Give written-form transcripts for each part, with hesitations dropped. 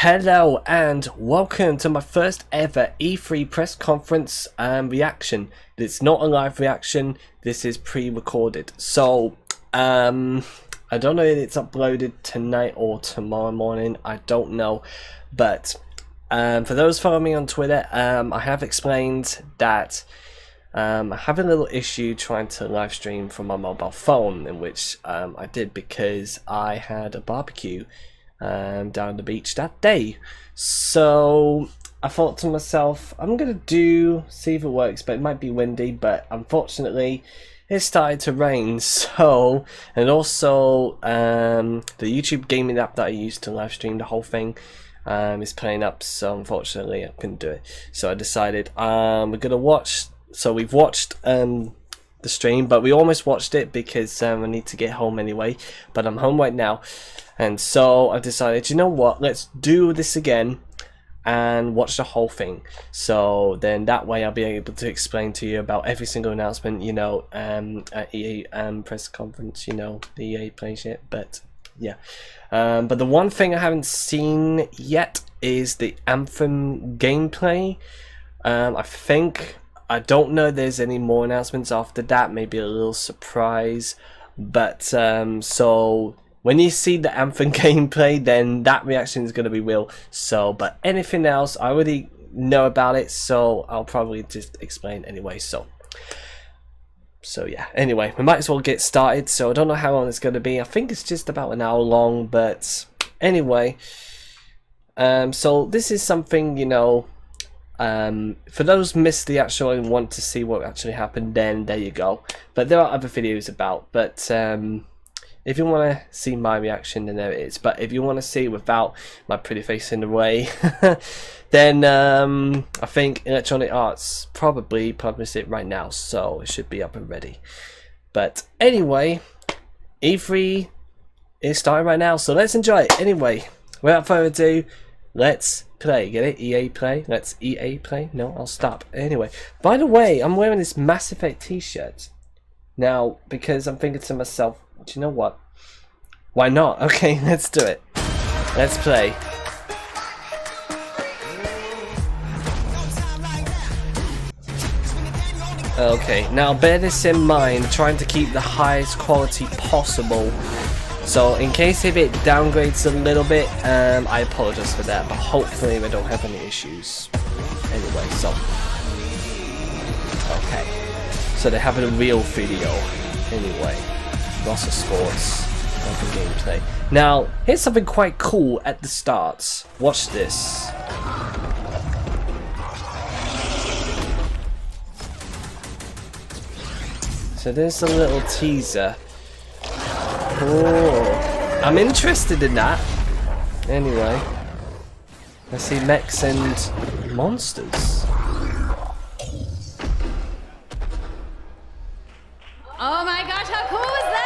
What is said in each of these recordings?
Hello and welcome to my first ever E3 press conference reaction. It's not a live reaction, this is pre-recorded. So, I don't know if it's uploaded tonight or tomorrow morning, I don't know. But, for those following me on Twitter, I have explained that I have a little issue trying to live stream from my mobile phone, in which I did because I had a barbecue down the beach that day. So I thought to myself, I'm gonna see if it works, but it might be windy. But unfortunately, it started to rain. So, and also the YouTube gaming app that I used to live stream the whole thing is playing up. So unfortunately, I couldn't do it. So I decided we're gonna watch. So we've watched the stream, but we almost watched it because I need to get home anyway. But I'm home right now. And so I decided, you know what, let's do this again and watch the whole thing. So then that way I'll be able to explain to you about every single announcement, you know, at EA press conference, you know, the EA Play shit. But yeah, but the one thing I haven't seen yet is the Anthem gameplay. I don't know if there's any more announcements after that, maybe a little surprise. But so when you see the Anthem gameplay, then that reaction is going to be real. So, but anything else, I already know about it, so I'll probably just explain anyway. So yeah, anyway, we might as well get started. So I don't know how long it's going to be. I think it's just about an hour long, but anyway. So this is something, you know, for those missed the actual and want to see what actually happened, then there you go. But there are other videos about, but if you want to see my reaction, then there it is. But if you want to see without my pretty face in the way, then I think Electronic Arts probably published it right now, so it should be up and ready. But anyway, E3 is starting right now, so let's enjoy it. Anyway, without further ado, let's play. Get it? EA Play. Let's EA Play. No, I'll stop. Anyway, by the way, I'm wearing this Mass Effect t-shirt now because I'm thinking to myself, do you know what? Why not? Okay, let's do it. Let's play. Okay, now bear this in mind, trying to keep the highest quality possible. So in case if it downgrades a little bit, I apologize for that, but hopefully we don't have any issues. Anyway, so okay, so they're having a real video anyway. Lots of sports, lots of gameplay. Now, here's something quite cool at the start. Watch this. So there's a little teaser. Oh, I'm interested in that. Anyway, I see mechs and monsters. Oh my gosh, how cool is that?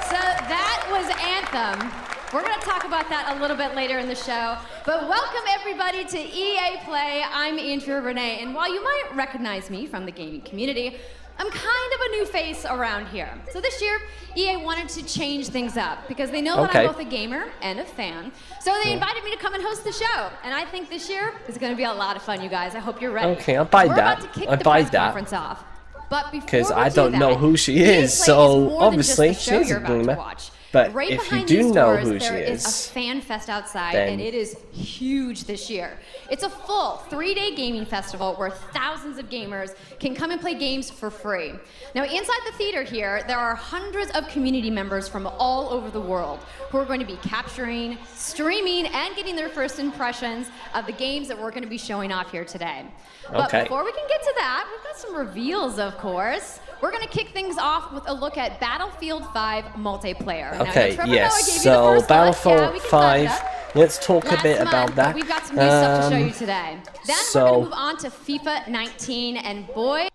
So that was Anthem. We're going to talk about that a little bit later in the show. But welcome everybody to EA Play. I'm Andrea Renee, and while you might recognize me from the gaming community, I'm kind of a new face around here. So this year, EA wanted to change things up because they know that I'm both a gamer and a fan. So they invited me to come and host the show. And I think this year is going to be a lot of fun, you guys. I hope you're ready. Okay, I'll buy that. We're about to kick the press conference off. But because I don't know who she is, so obviously she's a gamer. But right if you behind do these know doors, who she there is, a fan fest outside, then and it is huge this year. It's a full 3-day gaming festival where thousands of gamers can come and play games for free. Now, inside the theater here, there are hundreds of community members from all over the world who are going to be capturing, streaming, and getting their first impressions of the games that we're going to be showing off here today. But before we can get to that, we've got some reveals, of course. We're going to kick things off with a look at Battlefield 5 multiplayer. Okay, now, yes, so Battlefield 5, let's talk a bit about that. We've got some new stuff to show you today. Then we're going to move on to FIFA 19, and boy,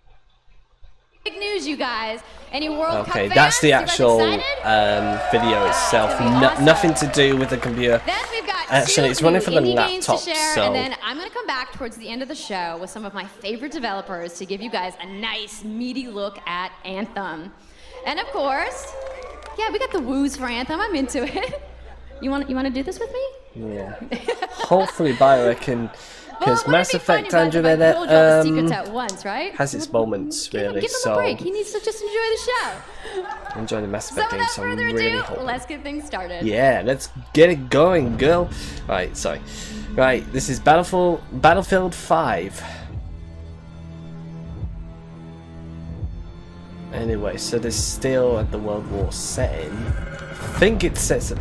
big news, you guys. Any World Cup fans? That's the actual video itself. Nothing to do with the computer. Then we've got actually, it's running from the laptop. So and then I'm going to come back towards the end of the show with some of my favorite developers to give you guys a nice, meaty look at Anthem. And of course, yeah, we got the woos for Anthem. I'm into it. You want to do this with me? Yeah. Hopefully BioWare can, because wouldn't Mass it be funny Effect if I Andromeda told you all the secrets at once, right? has its moments really. Give him So a break. He needs to just enjoy the show. enjoy the Mass So Effect game. without So I'm further really ado, hoping. let's get things started. Yeah, let's get it going, girl. Right, sorry. Right, this is Battlefield 5. Anyway, so they're still at the World War setting. I think it sets at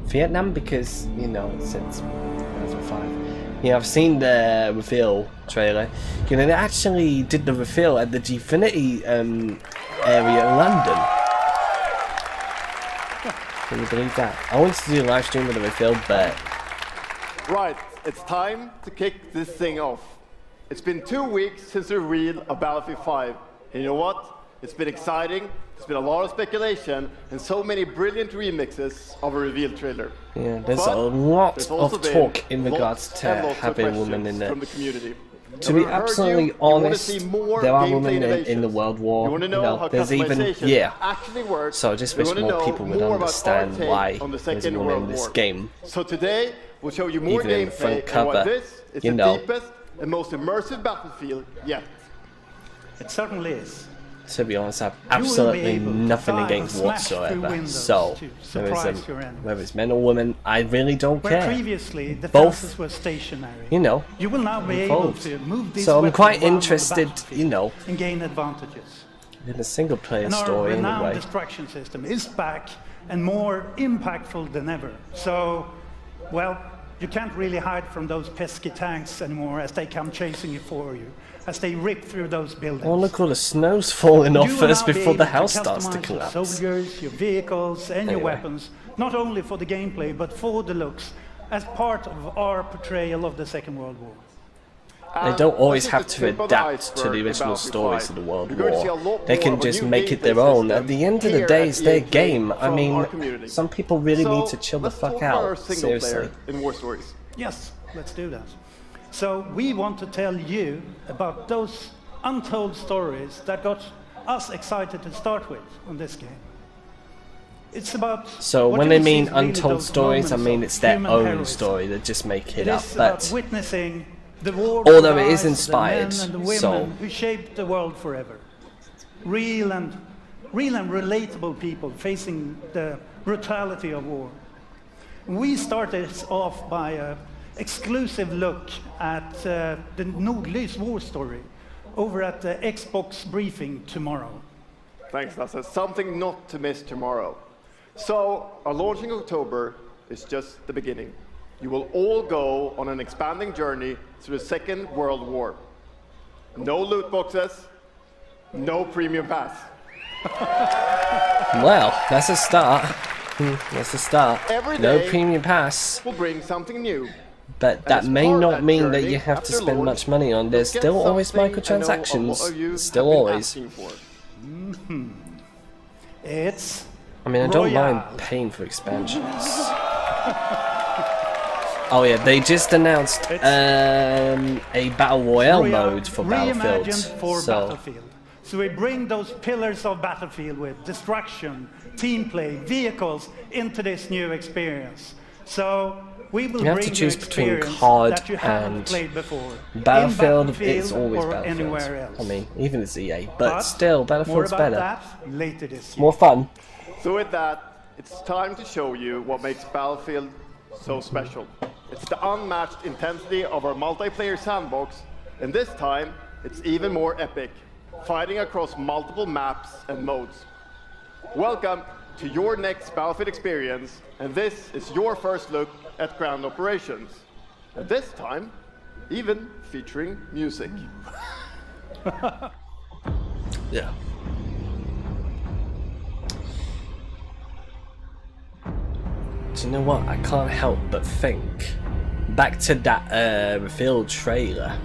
Vietnam because, you know, it says Battlefield 5. Yeah, I've seen the reveal trailer. You know, they actually did the reveal at the Gfinity area in London. Can you believe that? I wanted to do a live stream with the reveal, but Right, it's time to kick this thing off. It's been 2 weeks since the reveal of Battlefield 5. And you know what? It's been exciting, there's been a lot of speculation, and so many brilliant remixes of a reveal trailer. yeah, there's But a lot there's also of been talk in lots regards to and lots of having women in questions there. from the community. To And be we've heard absolutely you wanna honest, see more there are gameplay women in the innovations. World War. You want to You know know, how there's even customization actually works. So I just You wish wanna more know people would more about our understand take why on the there's a Second woman World in this War. game. So today we'll show you more Even in the front gameplay and why cover, this is you the know. deepest and most immersive battlefield yet. It certainly is. To be honest, I have You will be absolutely able to nothing dive against and smash through whatsoever. windows So, to there is surprise your enemies. whether it's men or women, I really don't Where care. previously the Both, fences were stationary, You know, you will now be able involved. to move these So I'm weapons quite around on the interested, battlefield you know, and gain advantages. in a single player And our story renowned anyway. destruction system is back and more impactful than ever. So, well, you can't really hide from those pesky tanks anymore as they come chasing you for you, as they rip through those buildings. Oh, look, all the snow's falling off You will first now be before the able to house starts to customize your collapse. soldiers, your vehicles, and your Anyway. weapons, not only for the gameplay, but for the looks, as part of our portrayal of the Second World War. They don't always This is have the to tip of the adapt to iceberg the in original Battlefield stories 5. of the World You're going to see a War. lot They more can of a just new make it their gameplay own. system At the end of the here day, at it's their EA game. I from mean, our community. some people really need to chill the let's fuck talk about our out. single Seriously. player in War Stories. Yes, let's do that. So we want to tell you about those untold stories that got us excited to start with on this game. It's about So what when you they will see mean is really untold those stories, I moments mean of it's their human own heroism. story. They just make it It up. is about But witnessing the war Although it with is the inspired, men and the women so- who shaped the world forever. Real and relatable people facing the brutality of war. We started off by an exclusive look at the Nordlys war story over at the Xbox briefing tomorrow. Thanks, Lasse. Something not to miss tomorrow. So, our launch in October is just the beginning. You will all go on an expanding journey through the Second World War. No loot boxes, no premium pass. well, that's a start. That's a start. Every No day- premium pass, We'll bring something new. but that as may part of not that mean that journey, you have to after spend launch, much money on. There's Get still always something I know a lot of microtransactions. you Still have been always. asking for. It's I mean, I don't Royale. mind paying for expansions. Oh yeah, they just announced a battle royale mode for Battlefield. reimagined for So Battlefield. So we bring those pillars of Battlefield with destruction, team play, vehicles into this new experience. So we will You have bring to choose you between experience COD that you haven't and played before. Battlefield, in it's always or Battlefield. anywhere else. I mean, even it's EA, but still, more Battlefield's about better. that later this year. More fun. So with that, it's time to show you what makes Battlefield so special. It's the unmatched intensity of our multiplayer sandbox, and this time, it's even more epic, fighting across multiple maps and modes. Welcome to your next Battlefield experience, and this is your first look at ground operations. And this time, even featuring music. Yeah. Do you know what? I can't help but think back to that reveal trailer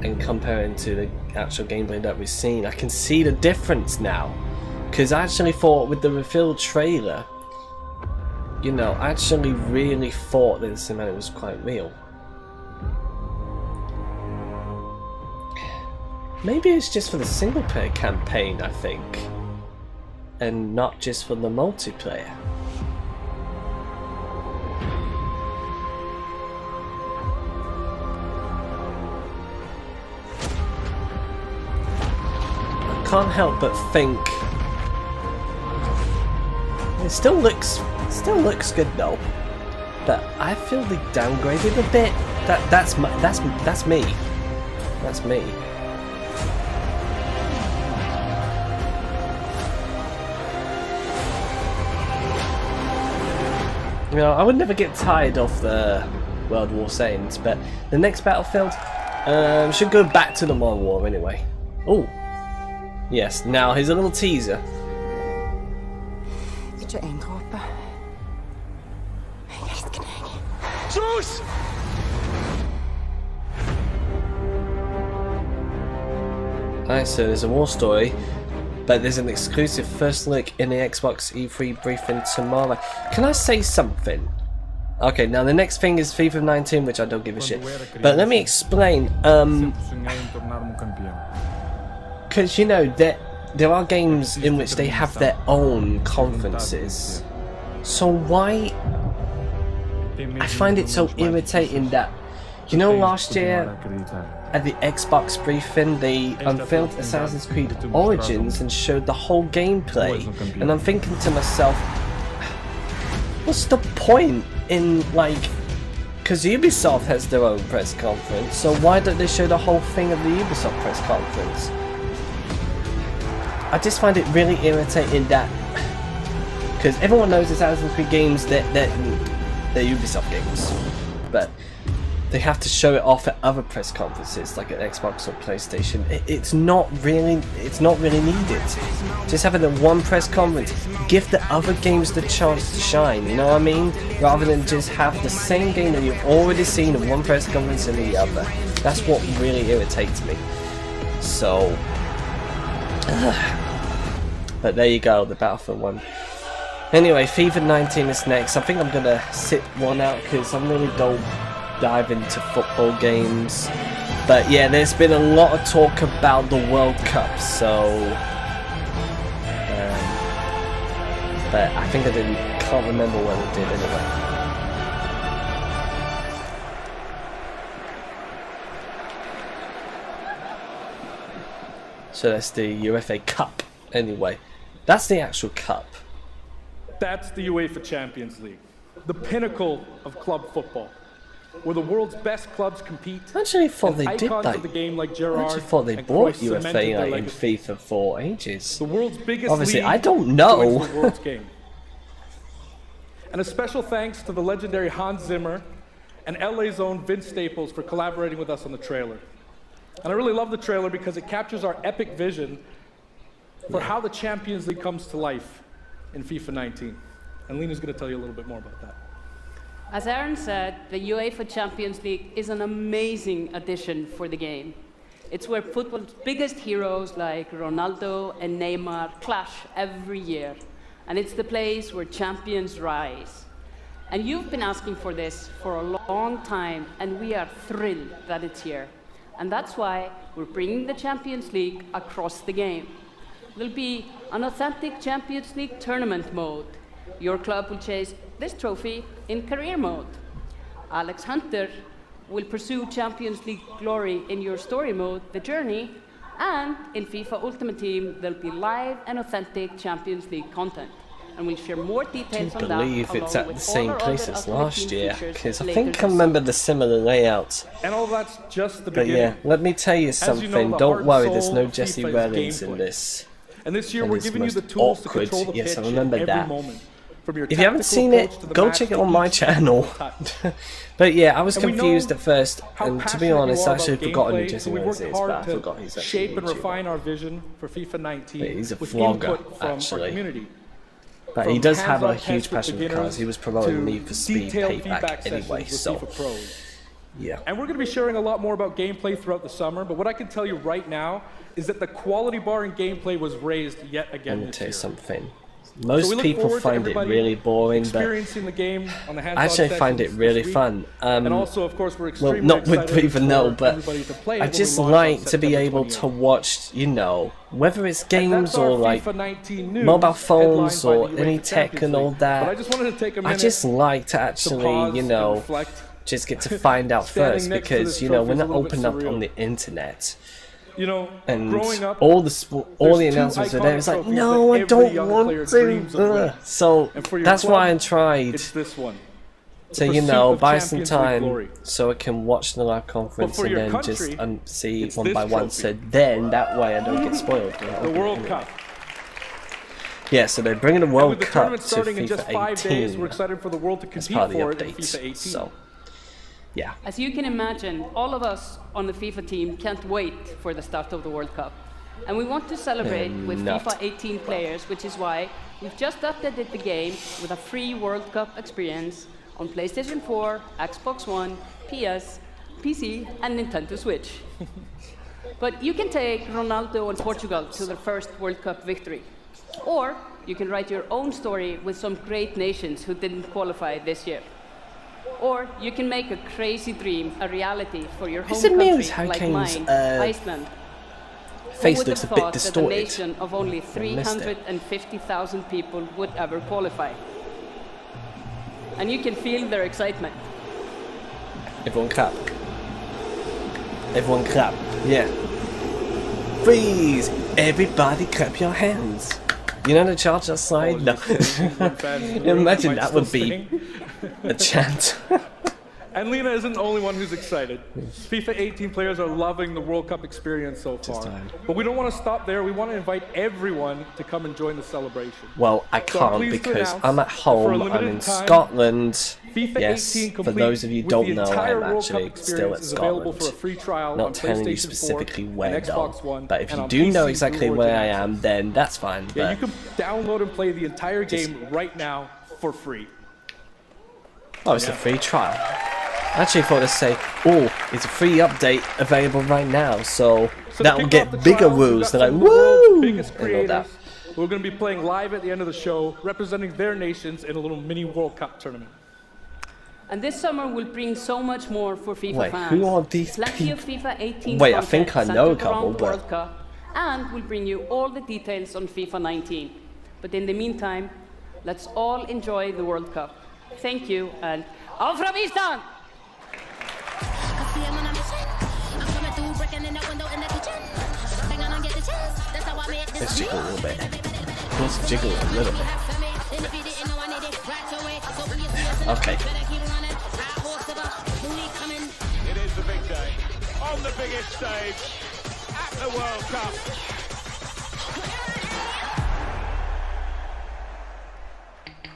and comparing to the actual gameplay that we've seen. I can see the difference now, because I actually thought with the reveal trailer, you know, I actually really thought that the cinematic was quite real. Maybe it's just for the single player campaign, I think, and not just for the multiplayer. can't help but think it still looks good though. But I feel they downgraded a bit. That's me. That's me. You know, I would never get tired of the World War settings, but the next Battlefield should go back to the Modern War anyway. Oh, yes. Now here's a little teaser. Ikke en dråpe. Jeg elsker deg. Zeus! Alright, so there's a war story, but there's an exclusive first look in the Xbox E3 briefing tomorrow. Can I say something? Okay, now the next thing is FIFA 19, which I don't give a shit. But let me explain. Because you know there are games in which they have their own conferences. So why? I find it so irritating that, you know, last year at the Xbox briefing they unveiled Assassin's Creed Origins and showed the whole gameplay, and I'm thinking to myself, what's the point in, like, because Ubisoft has their own press conference, so why don't they show the whole thing of the Ubisoft press conference? I just find it really irritating that, because everyone knows Assassin's Creed games, they're Ubisoft games, but they have to show it off at other press conferences like at Xbox or PlayStation. It's not really needed. Just having the one press conference, give the other games the chance to shine, you know what I mean? Rather than just have the same game that you've already seen in one press conference and the other. That's what really irritates me. So, but there you go, the Battlefield one. Anyway, FIFA 19 is next. I think I'm gonna sit one out because I really don't dive into football games. But yeah, there's been a lot of talk about the World Cup, so but I think can't remember when it did anyway. So that's the UEFA Cup anyway. That's the actual cup. That's the UEFA Champions League, the pinnacle of club football, where the world's best clubs compete. I actually thought they did icons that. of the game like I Gerrard actually thought they and bought Cruyff cemented UEFA their like, in legacy. FIFA for ages. The world's biggest Obviously, league I don't know. joins the world's game. And a special thanks to the legendary Hans Zimmer and LA's own Vince Staples for collaborating with us on the trailer. And I really love the trailer because it captures our epic vision for how the Champions League comes to life in FIFA 19. And Lena's going to tell you a little bit more about that. As Aaron said, the UEFA Champions League is an amazing addition for the game. It's where football's biggest heroes like Ronaldo and Neymar clash every year. And it's the place where champions rise. And you've been asking for this for a long time, and we are thrilled that it's here. And that's why we're bringing the Champions League across the game. There'll be an authentic Champions League tournament mode. Your club will chase this trophy in career mode. Alex Hunter will pursue Champions League glory in your story mode, The Journey, and in FIFA Ultimate Team, there'll be live and authentic Champions League content. And we'll share more details on that. I believe it's along at the with same all our place other as Ultimate last Team year, features because I later think I this remember summer. the similar layouts. And all that's just the But beginning. yeah, let me tell you something. the Don't heart and worry, there's soul no of Jesse FIFA is Rollins in gameplay. this. And this year And we're it's giving you the most tools to awkward. control the Yes, I pitch remember in every that. moment. From your If you haven't tactical seen approach it, to the go match check it to on my each channel. touch. But yeah, I was And we confused know at first, how and to be passionate you honest, are I actually about forgotten who gameplay, Jesse so we Rollins worked is, but I hard forgot he's to actually shape and a YouTuber. refine our vision for FIFA 19 Yeah, he's a with vlogger, input from actually. our community. But he From does have a hands-on huge tests with passion for beginners cars. He was promoting to Need for Speed detailed Payback feedback anyway, sessions so with FIFA Pros. yeah. And we're going to be sharing a lot more about gameplay throughout the summer, but what I can tell you right now is that the quality bar in gameplay was raised yet again Let me this tell you year. something. So Most we look people forward to find it everybody really boring, but experiencing the game on the hands-on I actually find it sessions really this week. fun. And also, of course, we're Well, extremely not with excited even know, for but everybody to play it I when we just launch on like to be September able to 28th. watch, you know, whether it's And games that's our or like FIFA 19 news, mobile phones headlined or by the any UEFA tech Champions and all League. that. But I just wanted to take a I minute just like to to actually, pause you and know, reflect. just get to find out Standing first next to because, this you know, trophy when is I a little bit open up on surreal. the internet, You know, And growing up, all the announcements are there. It's like, no, I don't want to. So that's why I tried it's this one. to, you know, buy some time so I can watch the live conference and then just see one by one. So then that way I don't get spoiled. The World Cup. Yeah, so they're bringing the And World with the Cup tournament to starting in FIFA just 5 days, 18 we're excited for the world to as compete part of the for it in updates. FIFA 18. So, yeah. As you can imagine, all of us on the FIFA team can't wait for the start of the World Cup. And we want to celebrate with not. FIFA 18 players, which is why we've just updated the game with a free World Cup experience on PlayStation 4, Xbox One, PS, PC, and Nintendo Switch. But you can take Ronaldo and Portugal to their first World Cup victory. Or you can write your own story with some great nations who didn't qualify this year. Or you can make a crazy dream a reality for your home Is it country, Mills like Hurricane's, mine, Iceland. face Who would looks have a bit thought that a distorted. nation of only missed it. 350,000 people would ever qualify? And you can feel their excitement. Everyone clap. Everyone clap. Yeah. Freeze! Everybody clap your hands. You know the charge that slide? No. Imagine that would be a chant. And Lena isn't the only one who's excited. FIFA 18 players are loving the World Cup experience so far. time. But we don't want to stop there. We want to invite everyone to come and join the celebration. Well, I So I'm can't pleased to because announce I'm at that for a home. I'm limited in time, Scotland. FIFA Yes, 18 for complete those of you who with don't the know, entire I'm World Cup actually still at experience is available for a Scotland. free trial Not on telling you PlayStation 4 specifically and where though. Xbox One, But if and you on do know PC exactly through where I Origin am, Access. then that's fine. Yeah, you But can download and play the entire game right now for free. oh, it's a free trial. I actually thought to say, oh, it's a free update available right now, so So that to will kick off get the bigger trial, we've woos. got They're like, some of the world's woo! biggest And all that. creators who are going to be playing live at the end of the show, representing their nations in a little mini World Cup tournament. And this summer will bring so much more for FIFA Wait, fans. who are these Plenty of people? FIFA 18 Wait, I content think I know a centered couple, around the but- World Cup, and we'll bring you all the details on FIFA 19. But in the meantime, let's all enjoy the World Cup. Thank you, and auf Ravistan! Let's jiggle a little bit. Let's jiggle a little bit. Okay. It is the big day. On the biggest stage at the World Cup.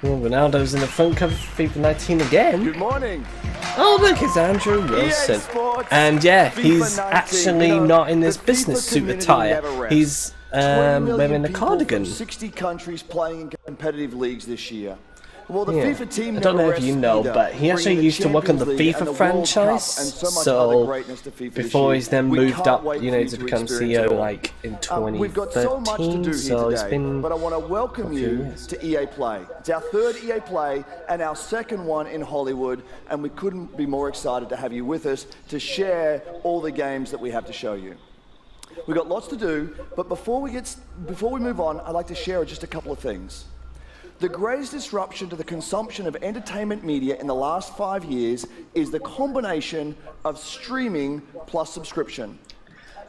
Well, Ronaldo's in the front cover for FIFA 19 again. Good morning. Oh, look, it's Andrew Wilson. Sports, And yeah, FIFA he's 19. actually You know, not in this the business FIFA suit community attire. never rests. He's 20 million wearing a people cardigan. From 60 countries playing in competitive leagues this year. Well, the Yeah. FIFA team I don't know never if you rests know, either, but he actually bringing the used to work on the Champions League and FIFA the World Cup franchise. and so much So other greatness to FIFA this before year. he's then We moved can't up, wait you for know, you to to become experience CEO it all. like in 2013. We've got so much to do here so it's today, been but I want to welcome few you years. to EA Play. It's our third EA Play and our second one in Hollywood, and we couldn't be more excited to have you with us to share all the games that we have to show you. We've got lots to do, but before we move on, I'd like to share just a couple of things. The greatest disruption to the consumption of entertainment media in the last 5 years is the combination of streaming plus subscription.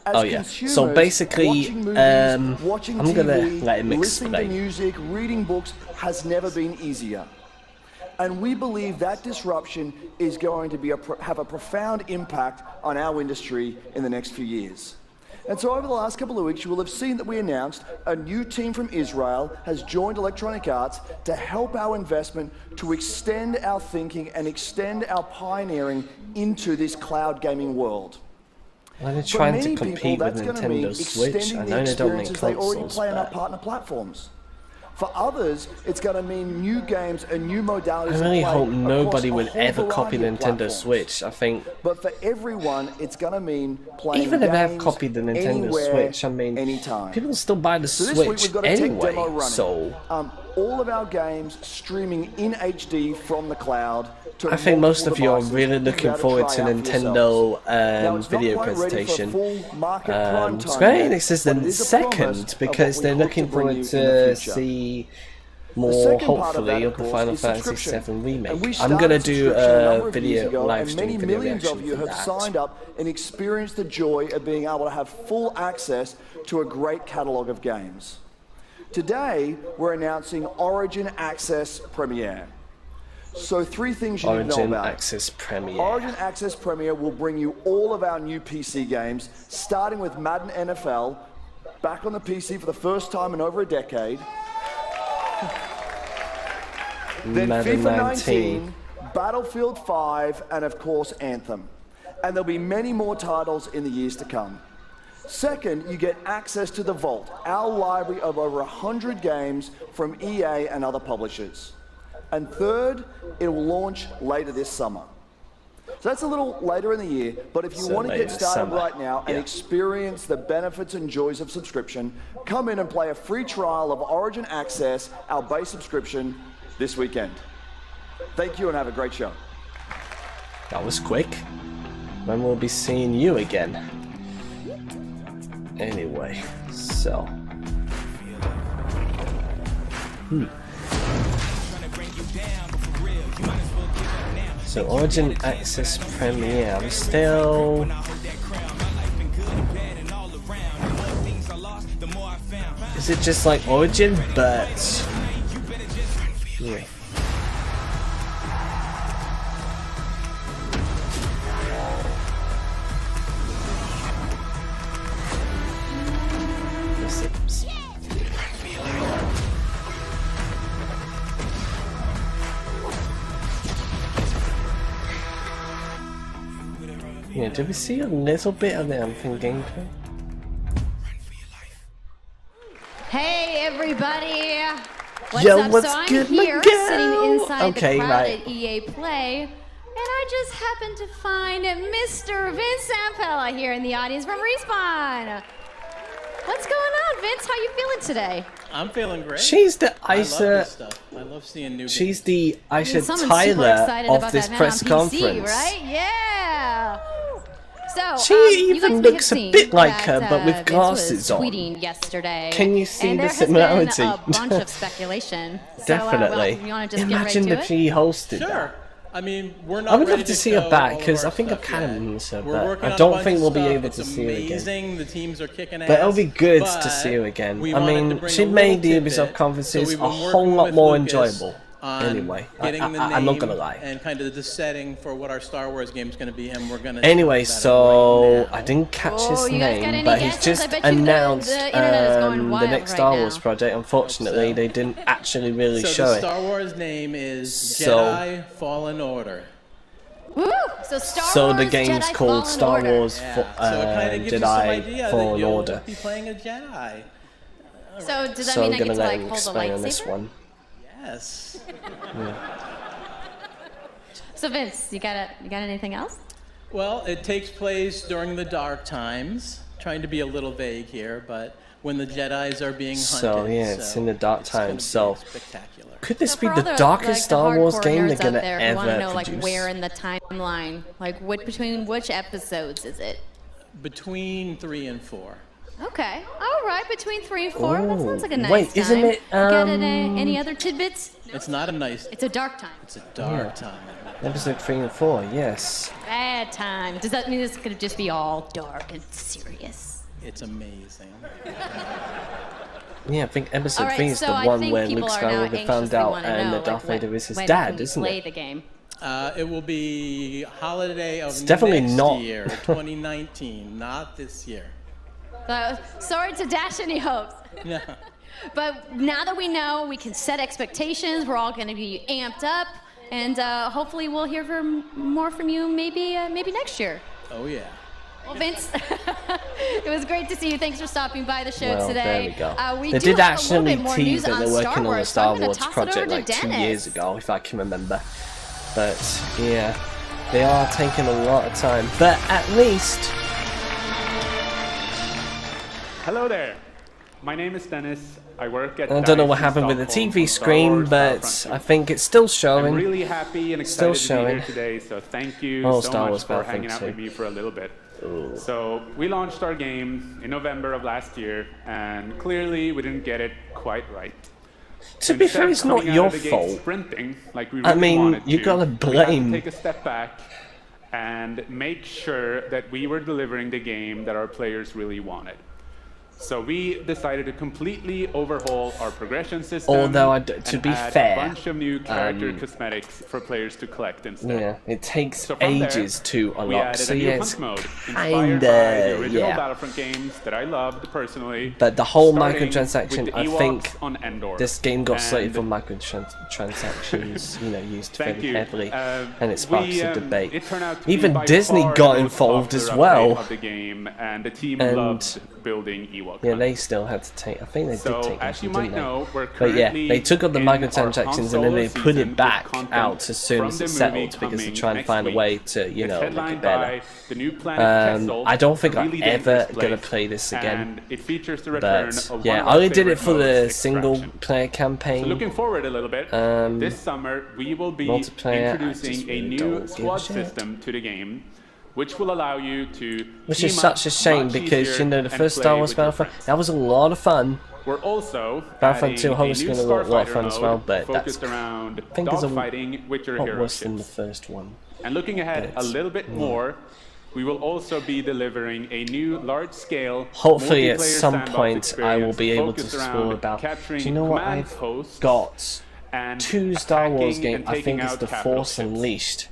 As Oh, yeah. consumers, So basically, watching movies, watching I'm gonna TV, let him listening to explain. music, reading books has never been easier. And we believe that disruption is going to be have a profound impact on our industry in the next few years. And so over the last couple of weeks, you will have seen that we announced a new team from Israel has joined Electronic Arts to help our investment to extend our thinking and extend our pioneering into this cloud gaming world. Well, they're For trying many to people, compete with that's going to mean Nintendo Switch. I extending know the they don't make experiences they already consoles, play on our but partner platforms. For others, it's going to mean new games and new modalities. I to really play hope across nobody a will whole ever copy variety the of Nintendo platforms. Switch. I think But for everyone, it's going to mean playing even if they have games copied the Nintendo anywhere, Switch, I mean, anytime. people still buy the So this week Switch we've got a tech anyway. demo running. So All of our games streaming in HD from the cloud. To I think most multiple of you are devices really you'll be looking able to forward try to out for Nintendo yourselves. Now, it's not video quite ready for a presentation. full market prime time Square yet, Enix is but the it is a promise second of because what we they're hope looking to bring forward you in the to future. see more, second part of hopefully, that, of the course, Final is Fantasy subscription. VII Remake. And we I'm going to started do subscription a a number of years video, ago, live and stream many video millions reaction of you for have that. signed up and experienced the joy of being able to have full access to a great catalogue of games. Today, we're announcing Origin Access Premiere. So 3 things you need to know Origin about. Access Premiere. Origin Access Premiere will bring you all of our new PC games, starting with Madden NFL, back on the PC for the first time in over a decade. Then Madden FIFA 19. 19, Battlefield 5, and of course Anthem. And there'll be many more titles in the years to come. Second, you get access to the Vault, our library of over 100 games from EA and other publishers. And third, it will launch later this summer. So that's a little later in the year, but if you So want to later get this started summer. right now and Yeah. experience the benefits and joys of subscription, come in and play a free trial of Origin Access, our base subscription, this weekend. Thank you and have a great show. That was quick. When we'll be seeing you again. Anyway, so. So Origin Access Premiere, I'm still... Is it just like Origin, but... Yeah. Let's see. Yeah, did we see a little bit of the Anthem gameplay? Hey everybody! What's Yo, up? what's So I'm good, here Miguel? sitting inside Okay, the crowd right. at EA Play, and I just happened to find Mr. Vince Zampella here in the audience from Respawn. What's going on, Vince? How you feeling today? I'm feeling great. She's the I love Aisha. this stuff. I love seeing new She's games. the Aisha Someone's super Tyler excited of about this that man press on PC, conference. right? Yeah. So She you guys even may looks have a seen bit like that, her, but with Vince glasses was on. tweeting yesterday. Can you see and the there similarity? Has been a bunch of speculation. Definitely. So, you want to just Imagine get right if to it? she hosted Sure. that. I mean, we're not I would ready love to see her show back all of because our I think I stuff kind of yet. miss her, We're but working I on a don't bunch think of we'll be stuff. able It's to see her again. amazing. The teams are kicking ass. But it'll be good but to see her again. we I wanted to mean, bring she a made the little Ubisoft tidbit. conferences So we've a been whole working lot with more Lucas enjoyable. on Anyway, getting the I'm not name gonna lie. and kind of the setting for what our Star Wars game is going to be, and we're going to. Anyway, so I didn't catch Oh, his you guys got name, any but he's guesses? I just bet you the announced internet is going the wild next right Star now. Wars project. Unfortunately, so. they didn't actually really So show the it. Star Wars name is So- Jedi Fallen Order. Woo! So Star So Wars the game's Jedi called Fallen Star Order. Wars Yeah. So it kind of gives you some Jedi idea that Fallen you'll Order. be playing a Jedi. So does that So mean I'm I get gonna to let like him hold a explain on this lightsaber? one. Yes. So Vince, you got anything else? Well, it takes place during the Dark Times. Trying to be a little vague here, but when the Jedis are being hunted. So, yeah, it's in the Dark gonna Times, be so- spectacular. Could this So be for the all darkest like, Star the Wars hardcore game they're nerds out gonna there who want to ever know like produce? where in the timeline, like between which episodes is it? Between 3 and 4. Okay, all right, between 3 and 4. That sounds like a nice wait, time. isn't it, Got any other tidbits? It's not a nice. It's a dark time. It's a dark time. Episode 3 and 4, yes. Bad time. Does that mean this could just be all dark and serious? It's amazing. Yeah, I think episode All right, 3 is so the I one think where people Luke are now Skywalker found anxiously out wanna and know, that Darth like, Vader is his when dad, can we isn't play it? the game? It will be holiday of It's definitely next not. year, 2019, not this year. Sorry to dash any hopes. Yeah. But now that we know, we can set expectations. We're all going to be amped up, and hopefully we'll hear more from you maybe next year. Oh yeah. Well, Vince, it was great to see you. Thanks for stopping by the show Well, today. there we go. We they do did have a little actually bit more tease news that they're on working on a Wars, so Star I'm gonna Wars toss it project over to like 2 Dennis. years ago, if I can remember. But yeah, they are taking a lot of time. But at least Hello there. My name is Dennis. I work at I don't know what DICE in happened with the Stockholm TV on Star screen, Wars but Battlefront I 2. think it's still I'm showing. really happy and Still excited to be showing. here today, so thank you Oh, so Star much Wars for hanging Battlefront out 2. with me for a little bit. So we launched our game in November of last year, and clearly we didn't get it quite right. To be fair, it's not your fault. Sprinting, like we I really mean, wanted you to, gotta we had to blame. take a step back and make sure that we were delivering the game that our players really wanted. So we decided to completely overhaul our progression system. Although, to be add fair, a bunch of new character cosmetics for players to collect instead. yeah, it takes So from there, ages to we unlock. added So a new yeah, it's hunt mode inspired by the original Battlefront games that I loved personally. But the whole starting microtransaction, with the I Ewoks think on Endor. this game got slated And for microtransactions, you know, used Thank very you. heavily, and it sparks a debate. It turned out to be Even by Disney far got the most involved as popular well. update of the game, and the team And- loved building Ewok. Yeah, they still had to take. I think they So, did take as them, you might didn't they? know, we're But yeah, currently they took up the in our microtransactions and then they Han put Solo it back season with out as soon content as from it the settled movie because they're coming trying to next find a week. way to, you It's know, make headlined it better. by the new planet Kessel, I don't think a I'm really ever dangerous gonna place, play this again. and it features the return But of yeah, one of I our only did favorite it for the modes, single Extraction. player campaign. So looking forward a little bit, this summer we will be multiplayer, I introducing just a really new don't give a squad shit. system to the game, which will allow you to Which is team such up a shame much because, easier you know, the and first play Star Wars with your Battlefront, friends. that was a lot of fun. We're also Battlefront adding 2 a Hollow Screen new a lot of Starfighter fun as mode well, but focused that's around I think there's a dogfighting with your lot hero worse than the ships. first one. And looking ahead a little bit more, we will also be delivering a new large-scale Hopefully at multiplayer some sandbox point I will be able to focused explore around about. Do capturing you know what command I've posts got? and Two Star Wars attacking games. and I taking think it's out The capital Force ships. Unleashed.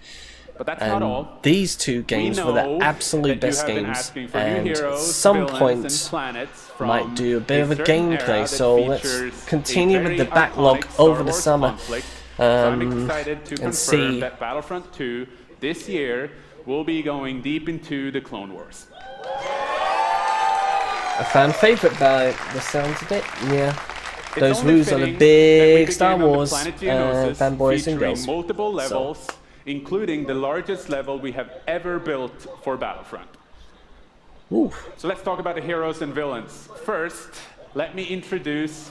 But that's And not all. these two games were the know absolute that you best have been games, asking for new and at heroes, some villains, and point planets from might do a bit of a certain era gameplay. that So let's features continue a with the very backlog iconic Star over the Wars summer, conflict. So I'm excited to and confirm see that Battlefront 2 this year will be going deep into the Clone Wars. a fan favorite by the sounds of it. Yeah, It's those only who's are the fitting that we big Star begin on the Wars planet Geonosis, fanboys and featuring girls. multiple So- levels, including the largest level we have ever built for Battlefront. Ooh. So let's talk about the heroes and villains. First, let me introduce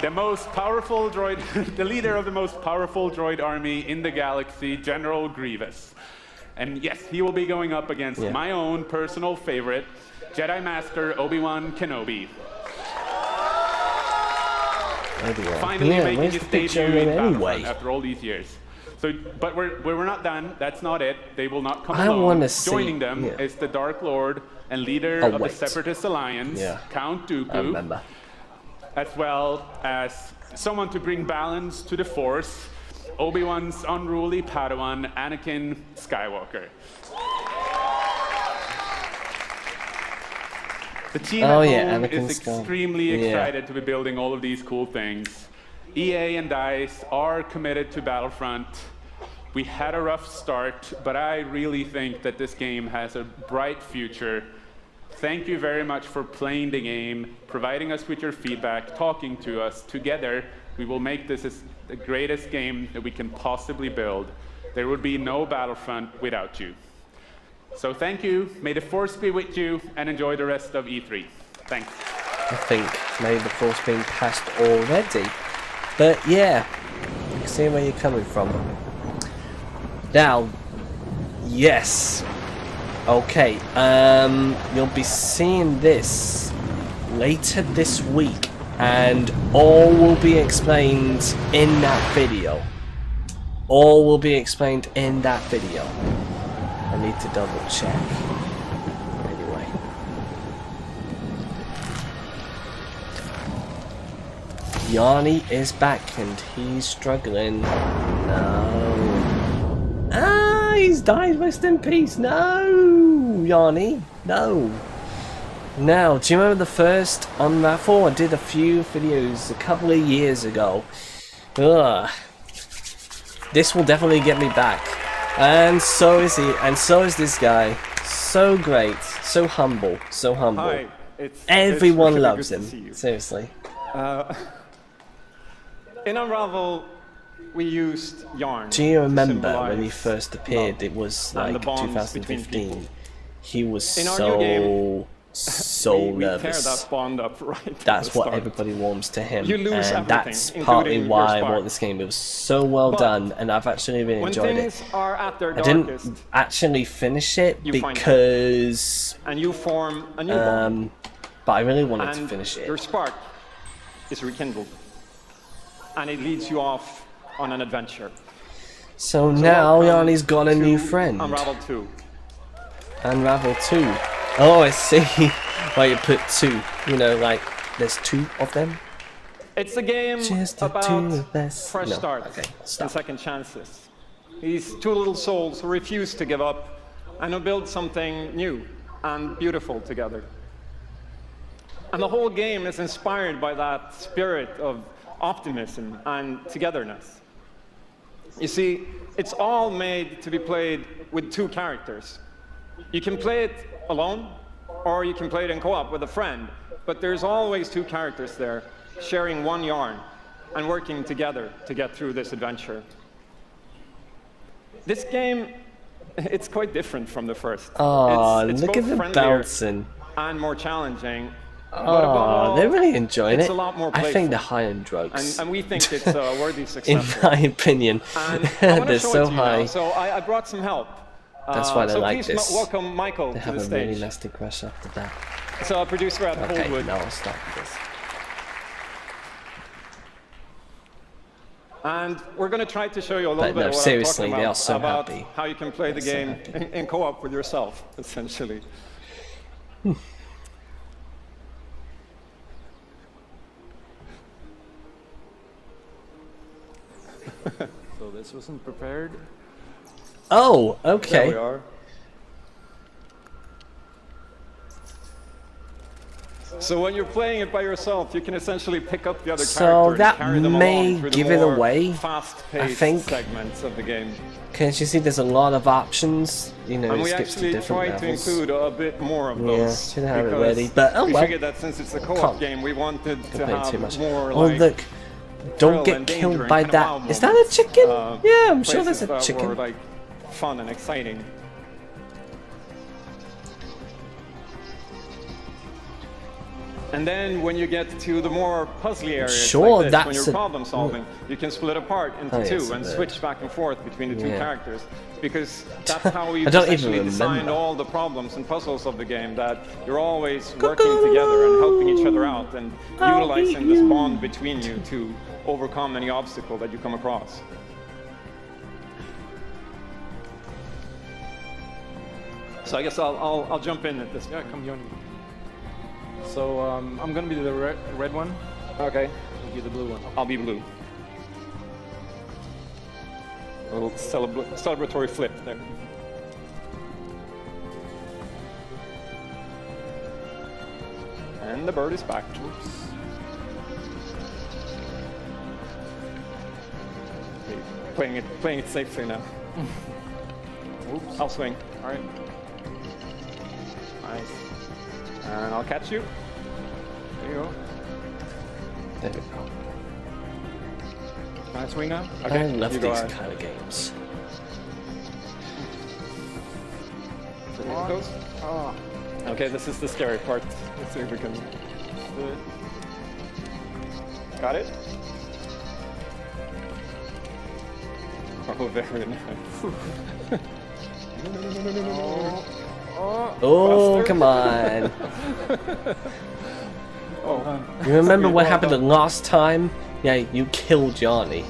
the most powerful droid, the leader of the most powerful droid army in the galaxy, General Grievous. And yes, he will be going up against my own personal favorite, Jedi Master Obi-Wan Kenobi. Finally Yeah, making where's his the picture debut of in him Battlefront anyway? after all these years. So, but we're not done. That's not it. They will not come I alone. wanna see- Joining them yeah. is the Dark Lord and leader Oh, of the wait. Separatist Alliance, Yeah. Count Dooku, I remember. as well as someone to bring balance to the Force, Obi-Wan's unruly Padawan, Anakin Skywalker. The team Oh, at yeah, home Anakin is Skywalker. extremely Yeah. excited to be building all of these cool things. EA and DICE are committed to Battlefront. We had a rough start, but I really think that this game has a bright future. Thank you very much for playing the game, providing us with your feedback, talking to us. Together, we will make this the greatest game that we can possibly build. There would be no Battlefront without you. So thank you, may the Force be with you, and enjoy the rest of E3. Thanks. I think maybe the Force being passed already. But yeah, I can see where you're coming from. Now, yes. Okay, you'll be seeing this later this week, and all will be explained in that video. All will be explained in that video. I need to double check. Anyway. Yanni is back and he's struggling. No. Ah, he's died. Rest in peace. No, Yanni. No. Now, do you remember the first Unravel? I did a few videos a couple of years ago. Ugh. This will definitely get me back. And so is he. And so is this guy. So great. So humble. So humble. Hi. Everyone really loves good him. to see you. Seriously. In Unravel, we used yarn. Do you to remember when he symbolize first appeared? love It was and the like bonds between 2015. people. He was In our new game, so we tear nervous. that bond up right at That's the what start. everybody warms to him, You lose and everything, that's including partly your why I spark. bought this game. It was so well But done, and I've actually really When enjoyed it. things are at their I darkest, didn't actually finish it You find because, and you form a new bond, but I really wanted to and finish it. your spark is rekindled. And it leads you off on an adventure. So now Yanni's got a new friend. Unravel 2. Unravel 2. Oh, I see. Why you put 2. You know, like, there's 2 of them? It's a game Just about fresh No, starts okay, and stop. second chances. These two little souls who refuse to give up and who build something new and beautiful together. And the whole game is inspired by that spirit of optimism and togetherness. You see, it's all made to be played with 2 characters. You can play it alone, or you can play it in co-op with a friend, but there's always 2 characters there, sharing one yarn and working together to get through this adventure. This game, it's quite different from the first. Oh, it's look both at them friendlier bouncing. and more challenging. Oh, they're really enjoying it's it. a lot more I think playful. they're high on drugs. And we think it's a worthy In successor. my opinion, And I wanna they're show it so to you now. high. So I brought some help. That's why they so like please this. welcome Michael They to have the a really stage. nasty crush after that. So our producer at Okay, Holdwood. now I'll stop this. And we're going to try to show you a little But bit no, of what seriously, I'm they talking are so about happy. how you can play the They're so game happy. in co-op with yourself, essentially. So this wasn't prepared. Oh, There okay. we are. So when you're playing it by yourself, you can essentially pick up the other So character that and carry them may along through the give it more away, fast-paced I think. segments of the game. Can't you see there's a lot of options? You know, And it we skips to actually different tried to levels. include a bit more of Yeah, those. should have it because ready, but oh we well. figured that since it's a co-op Can't game, we wanted to complain have too much. more Oh like look, don't thrill get and danger killed and by kind of wow that. Is that a moments. chicken? Yeah, I'm sure places there's a that chicken. were like fun and exciting. And then when you get to the more puzzly areas, Sure, like this, when that's you're a- problem solving, you can split apart into Oh, yes, two and the- switch back and forth between the two Yeah. characters. Because that's how we've I don't even essentially designed remember. all the problems and puzzles of the game, that you're always working together and helping each other out and utilizing this bond between you to overcome any obstacle that you come across. So I guess I'll jump in at this point. Yeah, come join me. So I'm gonna be the red one. Okay. You'll be the blue one. I'll be blue. A little celebratory flip there. And the bird is back. Okay, playing it safely now. Oops. I'll swing. All right. Nice. And I'll catch you. There you go. There we go. Can I swing now? I love you these go ahead. kind of games. So here it goes. Oh. Okay, this is the scary part. Let's see if we can do it. Got it? Oh, very nice. Oh, come on. Oh, You remember what well happened the done. last time? Yeah, you killed Johnny.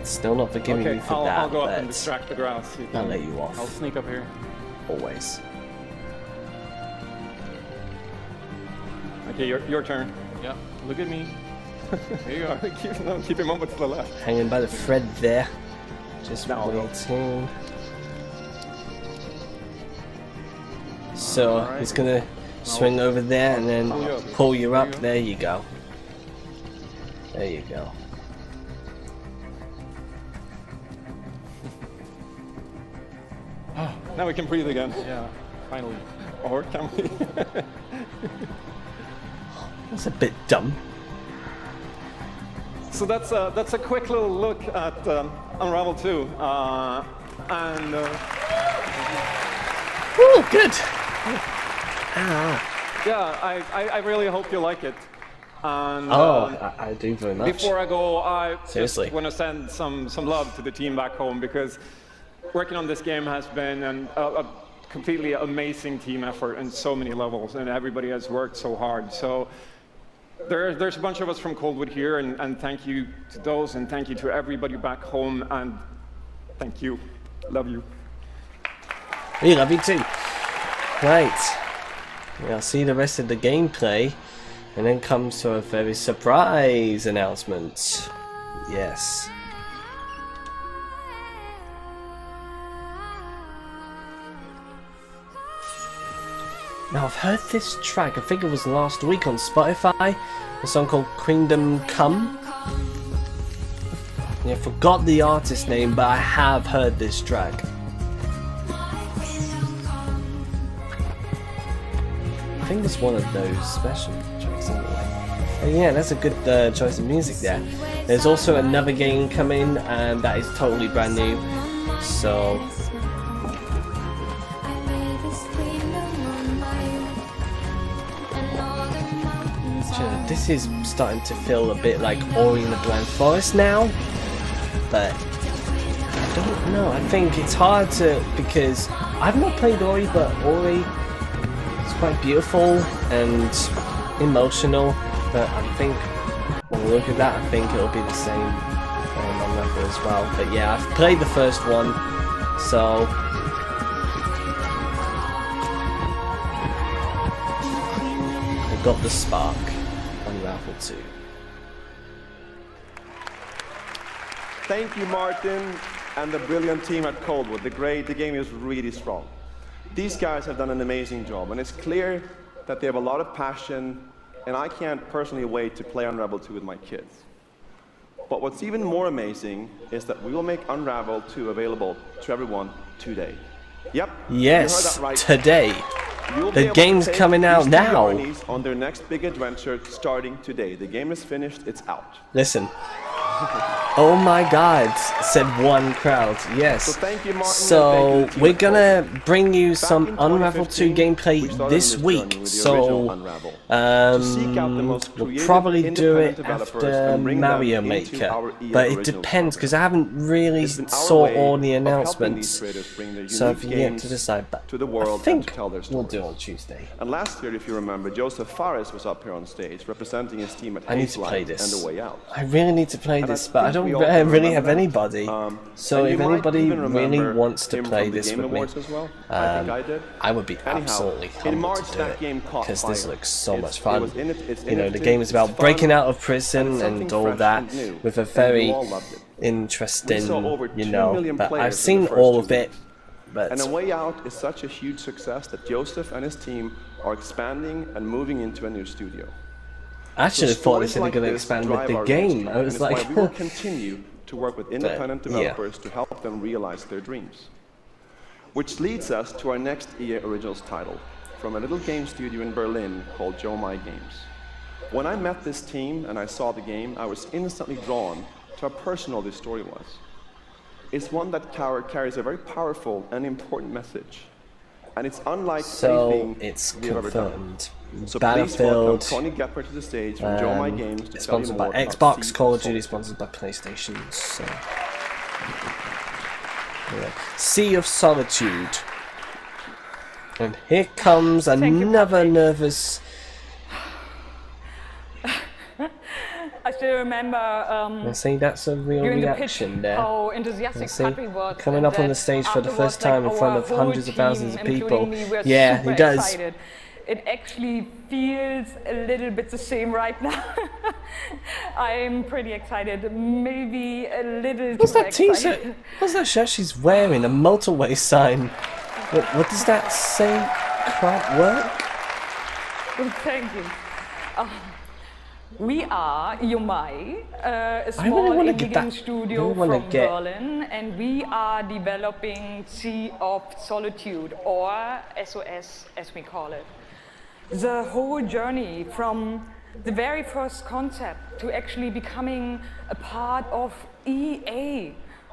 Still not forgiving Okay, you for I'll that, go up and but distract the grouse. You I'll can- let you I'll off. sneak up here. Always. Okay, your turn. Yeah. Look at me. There you are. Keep him over to the left. Hanging by the thread there. Just Now I'll go. waiting. So Alright. he's gonna swing over there and then Pull you up. pull you There up. you go. There you go. There you go. Now we can breathe again. Yeah. Finally. Or can we? That's a bit dumb. So that's a quick little look at Unravel 2. And Ooh, good. yeah, I really hope you like it. And I do very much. before I go, I Seriously. just want to send some love to the team back home, because working on this game has been a completely amazing team effort in so many levels, and everybody has worked so hard. So There's a bunch of us from Coldwood here, and thank you to those, and thank you to everybody back home, and thank you. Love you. We love you too. Right. I'll see the rest of the gameplay, and then comes to a very surprise announcement. Yes. Now I've heard this track, I think it was last week on Spotify, a song called Queendom Come. I forgot the artist name, but I have heard this track. I think it's one of those special tracks anyway. And yeah, that's a good choice of music there. There's also another game coming, and that is totally brand new. So this is starting to feel a bit like Ori and the Blind Forest now, but I don't know. I think it's hard to, because I've not played Ori, but Ori is quite beautiful and emotional. But I think when we look at that, I think it'll be the same on level as well. But yeah, I've played the first one, so I got the spark. Unravel 2. Thank you, Martin, and the brilliant team at Coldwood. The game is really strong. These guys have done an amazing job, and it's clear that they have a lot of passion, and I can't personally wait to play Unravel 2 with my kids. But what's even more amazing is that we will make Unravel 2 available to everyone today. Yep. Yes, you heard that right. Today. The game's coming out now. On their next big adventure starting today. The game is finished, it's out. Listen. Oh my god, said one crowd. Yes. So thank you, Martin. So we're gonna bring you some Unravel 2 gameplay this week. So we'll probably do it after Mario Maker. But it depends, because I haven't really saw all the announcements. So I've yet to decide. But I think we'll do it on Tuesday. And last year, if you remember, Joseph Fares was up here on stage representing his team at I need to play Hazelight this. and The Way Out. I really need to play this, but I don't really have anybody. So if anybody really wants to play this with me, I would be absolutely humbled to do it, because this looks so much fun. You know, the game is about breaking out of prison and all that, with a very interesting, you know, but I've seen all of it. But and A Way Out is such a huge success that Joseph and his team are expanding and moving into a new studio. I actually thought they said they're going to expand with the game. I was like, we will continue to work with independent developers to help them realize their dreams. Which leads us to our next EA Originals title, from a little game studio in Berlin called Jomai Games. When I met this team and I saw the game, I was instantly drawn to how personal this story was. It's one that carries a very powerful and important message. And it's unlike anything we've ever done. So Battlefield, Tony Gepper to the stage from Jomai Games to sponsored by Xbox, Call of Duty sponsored by PlayStation. So. Yeah. Sea of Solitude. And here comes another nervous. I still remember see, that's a real reaction there. How enthusiastic Patrick was. Coming up on the stage for the first time in front of hundreds of thousands of people. Yeah, he does. Excited. It actually feels a little bit the same right now. I'm pretty excited, maybe a little What's too that excited. t-shirt? What's that shirt she's wearing? A motorway sign. What does that say? Crowd work? Thank you. We are Jomai, a small indie game studio from Berlin, and we are developing Sea of Solitude, or SOS as we call it. The whole journey from the very first concept to actually becoming a part of EA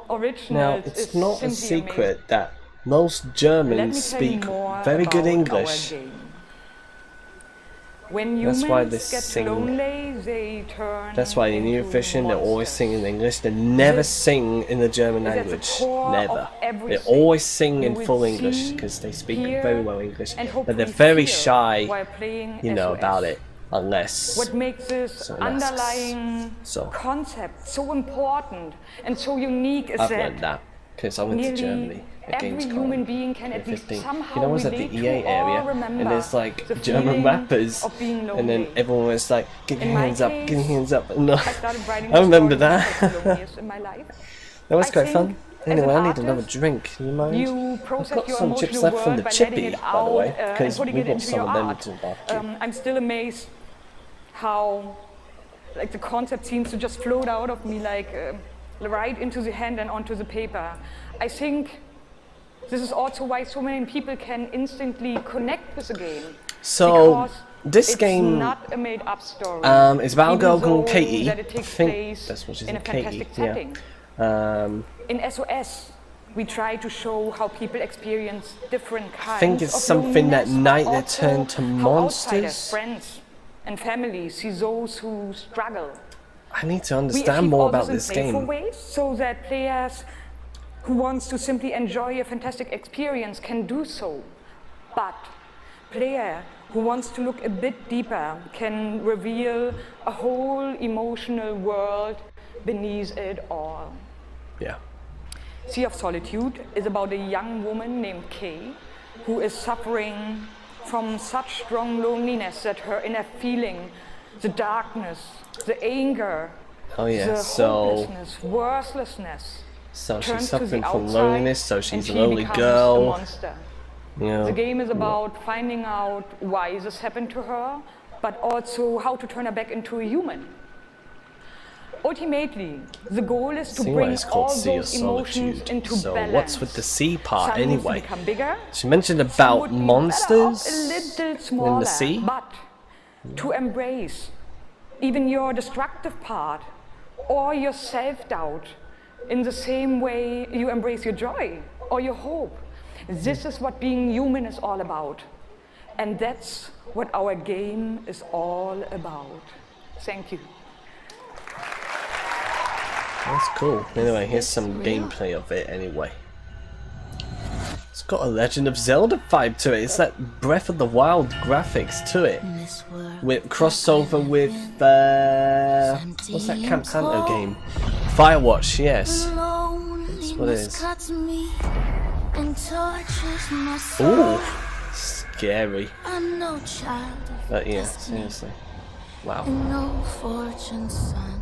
Originals. Now, it's not a secret that most Germans speak very good English. When that's why they get sing. Lonely, they turn that's why in New Vision they always sing in English. They never sing in the German language. Never. They always sing in full English because they speak very well English. But they're very shy, you know, about it. unless what makes this underlying concept so important and so unique is I've learned that because I went to Germany at every human being can at least somehow I was at the EA area and there's like German rappers and then everyone was like, get your hands up, get your hands up. And I remember that. That was quite fun. Anyway, I need another drink. You mind? I've got some chips left from the chippy, by the way, because we got some of them to barbecue. I'm still amazed how like the concept seems to just float out of me like right into the hand and onto the paper. I think this is also why so many people can instantly connect with the game. So this game it's not a made-up story. It's about a girl called Katie. That it takes place that's what she's in a Katie. fantastic setting. In SOS, we try to show how people experience different kinds I think it's of something that loneliness, night they but turn also to how outsiders, monsters. friends, and family see those who struggle. I need to We understand achieve more all about this this in playful game. ways so that players who wants to simply enjoy a fantastic experience can do so. But player who wants to look a bit deeper can reveal a whole emotional world beneath it all. Yeah. Sea of Solitude is about a young woman named Kay who is suffering from such strong loneliness that her inner feeling, the darkness, the anger, the hopelessness, worthlessness, So turns she's to the suffering from outside loneliness, so and she's a she lonely becomes girl. a monster. Yeah. The game is about finding out why this happened to her, but also how to turn her back into a human. Ultimately, the goal is to See why bring it's called all Sea of those emotions Solitude. into So balance. what's with the sea part Some moves anyway? become bigger, She mentioned some about would be better monsters off a little in smaller, the sea. but to embrace even your destructive part or your self-doubt in the same way you embrace your joy or your hope. This is what being human is all about. And that's what our game is all about. Thank you. That's cool. Anyway, here's some gameplay of it anyway. It's got a Legend of Zelda vibe to it. It's that Breath of the Wild graphics to it. With crossover with what's that Camp Santo game? Firewatch, yes. That's what it is. Ooh, scary. But yeah, seriously. Wow. No fortune, son.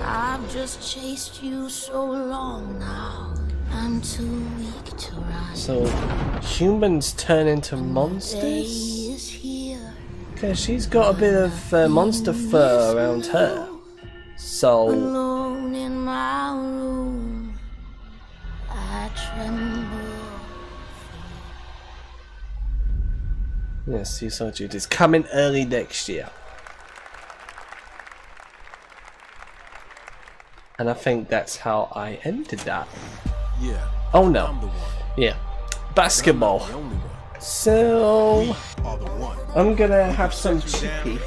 I've just chased you so long now. I'm too weak to run. So humans turn into monsters? Okay, she's got a bit of monster fur around her. So Alone in my room, I tremble. yes, Sea of Solitude is coming early next year. And I think that's how I ended that. Yeah. Oh no. Yeah. Basketball. So I'm gonna have some chippy.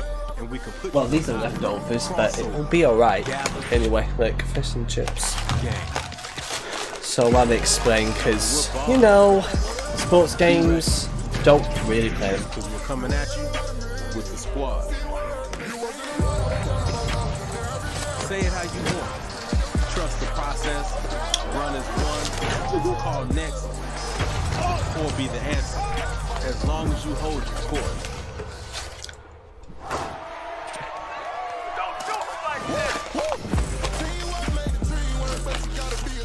Well, these are leftovers, but it will be alright. Anyway, like fish and chips. So I'll explain, because, you know, sports games, don't really play them. Because we're coming at you with the squad. Say it how you want. Trust the process. Run as one. Call next. Or be the answer. As long as you hold your course.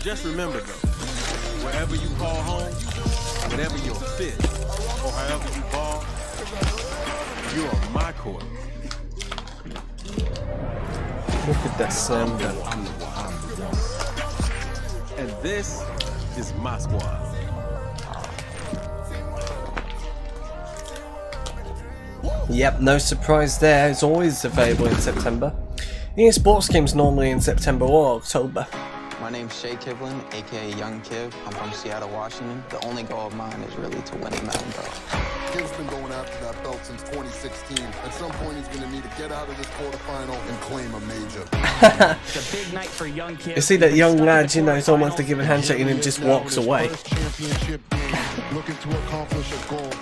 Just remember though, wherever you call home, whatever your fit, or however you ball, you're on my court. Look at that Sam. And this is my squad. Yep, no surprise there. It's always available in September. EA Sports games normally in September or October. My name's Shay Kivlin, aka Young Kiv. I'm from Seattle, Washington. The only goal of mine is really to win a mountain belt. Kiv's been going after that belt since 2016. At some point, he's going to need to get out of this quarterfinal and claim a major. It's a big night for Young Kiv. You see that young lad, you know, he's almost to give a handshake and he just walks away. Looking to accomplish a goal.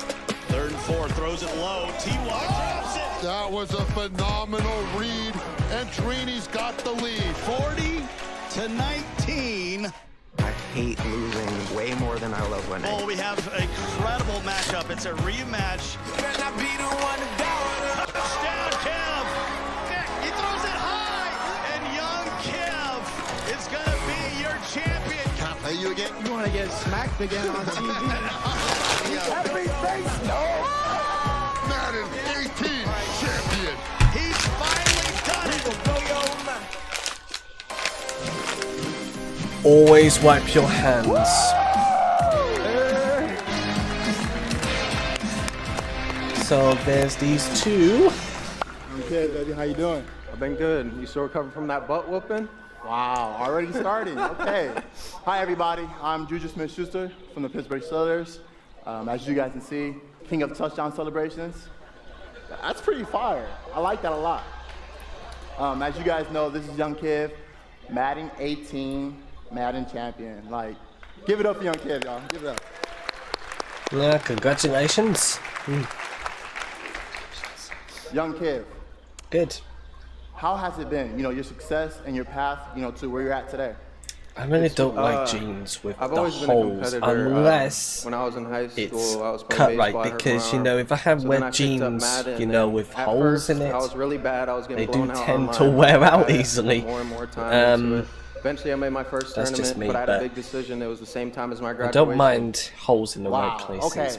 3rd and 4, throws it low. T.Y. drops it. That was a phenomenal read, and Trini's got the lead. 40-19. I hate losing way more than I love winning. Oh, we have an incredible matchup. It's a rematch. Touchdown, Kev. He throws it high, and young Kev is going to be your champion. Can I play you again? You want to get smacked again on TV? Happy face, no! Madden 18 champion. He's finally done it. Always wipe your hands. So there's these two. Okay, baby, how you doing? I've been good. You still recovering from that butt whooping? Wow, already starting. Okay. Hi, everybody. I'm Juju Smith-Schuster from the Pittsburgh Steelers. As you guys can see, king of touchdown celebrations. That's pretty fire. I like that a lot. As you guys know, this is young Kev, Madden 18, Madden champion. Like, give it up for young Kev, y'all. Give it up. Yeah, congratulations. Young Kev. Good. How has it been, your success and your path, to where you're at today? I really don't like jeans with I've the always been a holes, competitor, unless when I was in high school, it's I was playing cut baseball, right, I hurt because my arm. if I have So then wet I picked up jeans, Madden, with at holes first, in it, I was really bad. I was getting they blown do out tend online. to wear out I easily. More and more time into it. Eventually, I made my first That's tournament, just me, but I had a but big decision. It was the same time as my I graduation. don't mind holes in the right Wow, places. okay.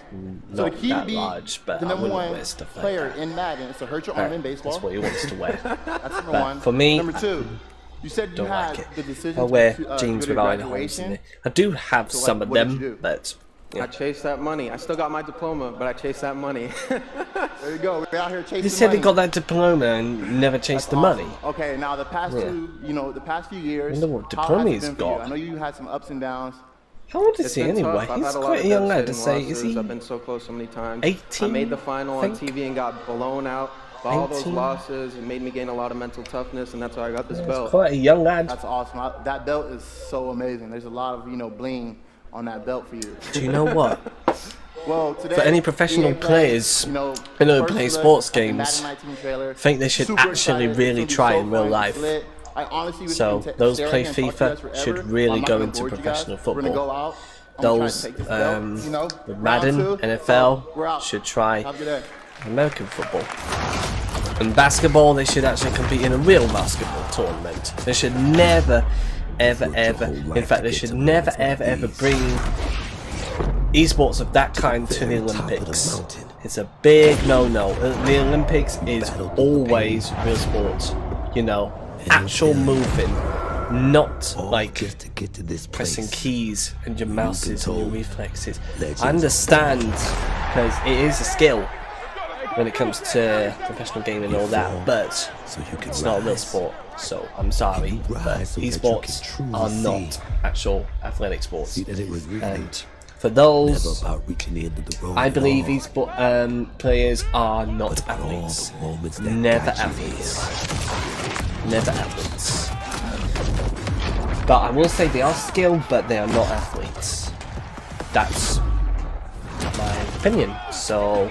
Not So the key to that be large, but the I number wouldn't one wear stuff like player that. in Madden is to hurt your arm in baseball. That's what he wants to wear. That's number But one. for me, Number two, you said you don't had like it. the decision I wear to jeans go to without any holes in graduation. it. I do have So, like, some of what did you them, do? but I chased that money. I still got my diploma, but I chased that money. There you go. We're out here chasing he said money. he got that diploma and never chased the money. Okay, now the past Yeah. the past few years, I wonder what how diploma has it he's been for you? got. I know you had some ups and downs. How old is It's he been anyway? tough. I've He's had a lot quite of a young lad to devastating say. Is losses. he I've been so close so many times. 18? I made the final on TV and got blown out by all those 18? losses. It made me gain a lot of mental toughness, and that's why I got this belt. quite a young lad. That's awesome. That belt is so amazing. There's a lot of bling on that belt for you. Do you know what? Well, today, For any professional EA players first play look sports at the games, Madden 19 trailer. I think they should Super actually excited. really It's try gonna be in so real fun. life. It's lit. I honestly would So stay those here play and talk to you guys FIFA forever. should I'm really not go gonna into bore you guys. professional We're gonna football. go out. I'm gonna try Those to take this belt, with round Madden, two. NFL We're out. should try Have a good day. American football. And basketball, they should actually compete in a real basketball tournament. They should never, ever, in fact, they should never, ever bring esports of that kind to the Olympics. It's a big no-no. The Olympics is always real sports. Actual moving, not like pressing keys and your mouses and your reflexes. I understand, because it is a skill when it comes to professional gaming and all that, but it's not a real sport. So I'm sorry, but esports are not actual athletic sports. And for those, I believe esports players are not athletes. Never athletes. Never athletes. But I will say they are skilled, but they are not athletes. That's my opinion. So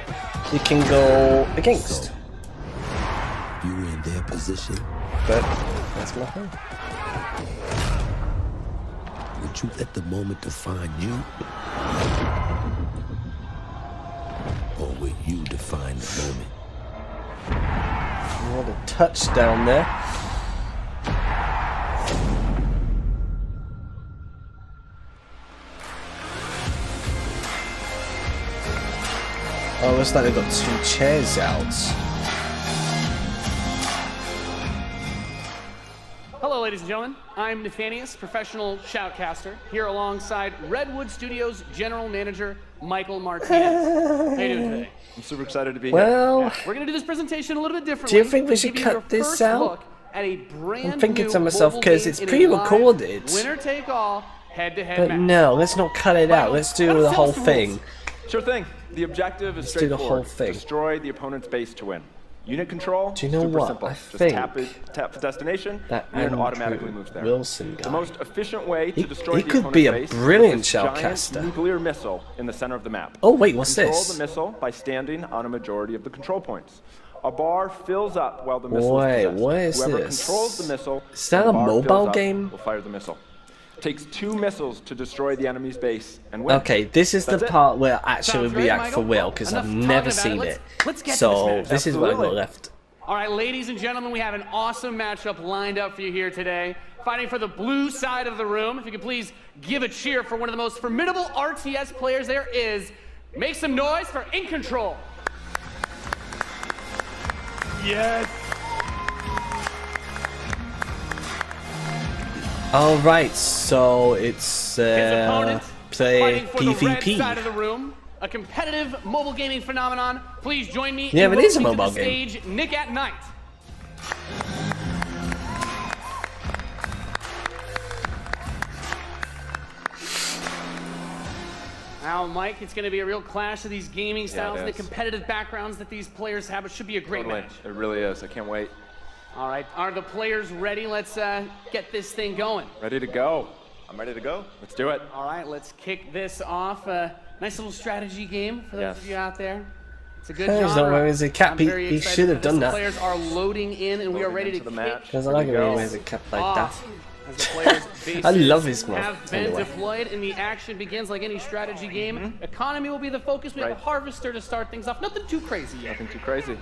you can go against. You were in their position. But that's my thing. Would you let the moment define you? Or will you define the moment? What a touchdown there. Oh, looks like they've got two chairs out. Hello, ladies and gentlemen. I'm Nathanius, professional shoutcaster, here alongside Redwood Studios General Manager Michael Martinez. How you doing today? I'm super excited to be Well, here. We're going to do this presentation a little bit differently. do you think we We'll should give you your cut this first out? look at a brand I'm thinking new to myself, mobile because game it's in a pre-recorded. live, winner take all, head-to-head But match. no, let's not cut it out. Let's do the whole thing. Sure thing. The objective is Let's do the straightforward. whole thing. Destroy the opponent's base to win. Unit control, Do you know super what? simple. I Just think tap the destination, that unit Andrew automatically moves there. Wilson guy, The most efficient way to destroy he the could opponent's be a base brilliant is this giant shoutcaster. nuclear missile in the center of the map. Oh wait, what's Control this? the missile by standing on a majority of the control points. A bar fills up while the missile Wait, is possessed. what is Whoever this? controls the missile, Is that and a the bar mobile fills up, game? will fire the missile. Takes 2 missiles to destroy the enemy's base and win. Okay, this is That's the it. part where I actually Sounds great, react Michael. for real, because Enough I've talking never about it. seen Let's- it. let's get to So this match. this is what I got Absolutely. left. All right, ladies and gentlemen, we have an awesome matchup lined up for you here today. Fighting for the blue side of the room. If you could please give a cheer for one of the most formidable RTS players there is. Make some noise for In Control. Yes. All right, so it's His opponent play fighting for the red PvP. side of the room. A competitive mobile gaming phenomenon. Please join me Yeah, in but it is a welcoming mobile to the game. stage Nick at Night. Now, Mike, it's going to be a real clash of these gaming styles and the is. competitive backgrounds that these players have. It should be a great Totally. match. It really is. I can't wait. All right, are the players ready? Let's get this thing going. Ready to go. I'm ready to go. Let's do it. All right, let's kick this off. Nice little strategy game for those of you out there. It's a good Hey, he's not genre. wearing his cap. I'm He very excited should have for this. done The that. players are loading in, and we are ready to the kick match. Because I like it when he wears a cap like that. off as the players' bases I love his mouth. have been Anyway. deployed, and the action begins like any strategy game. Economy will be the focus. We have a harvester to start things off. Nothing too crazy yet. Nothing too crazy.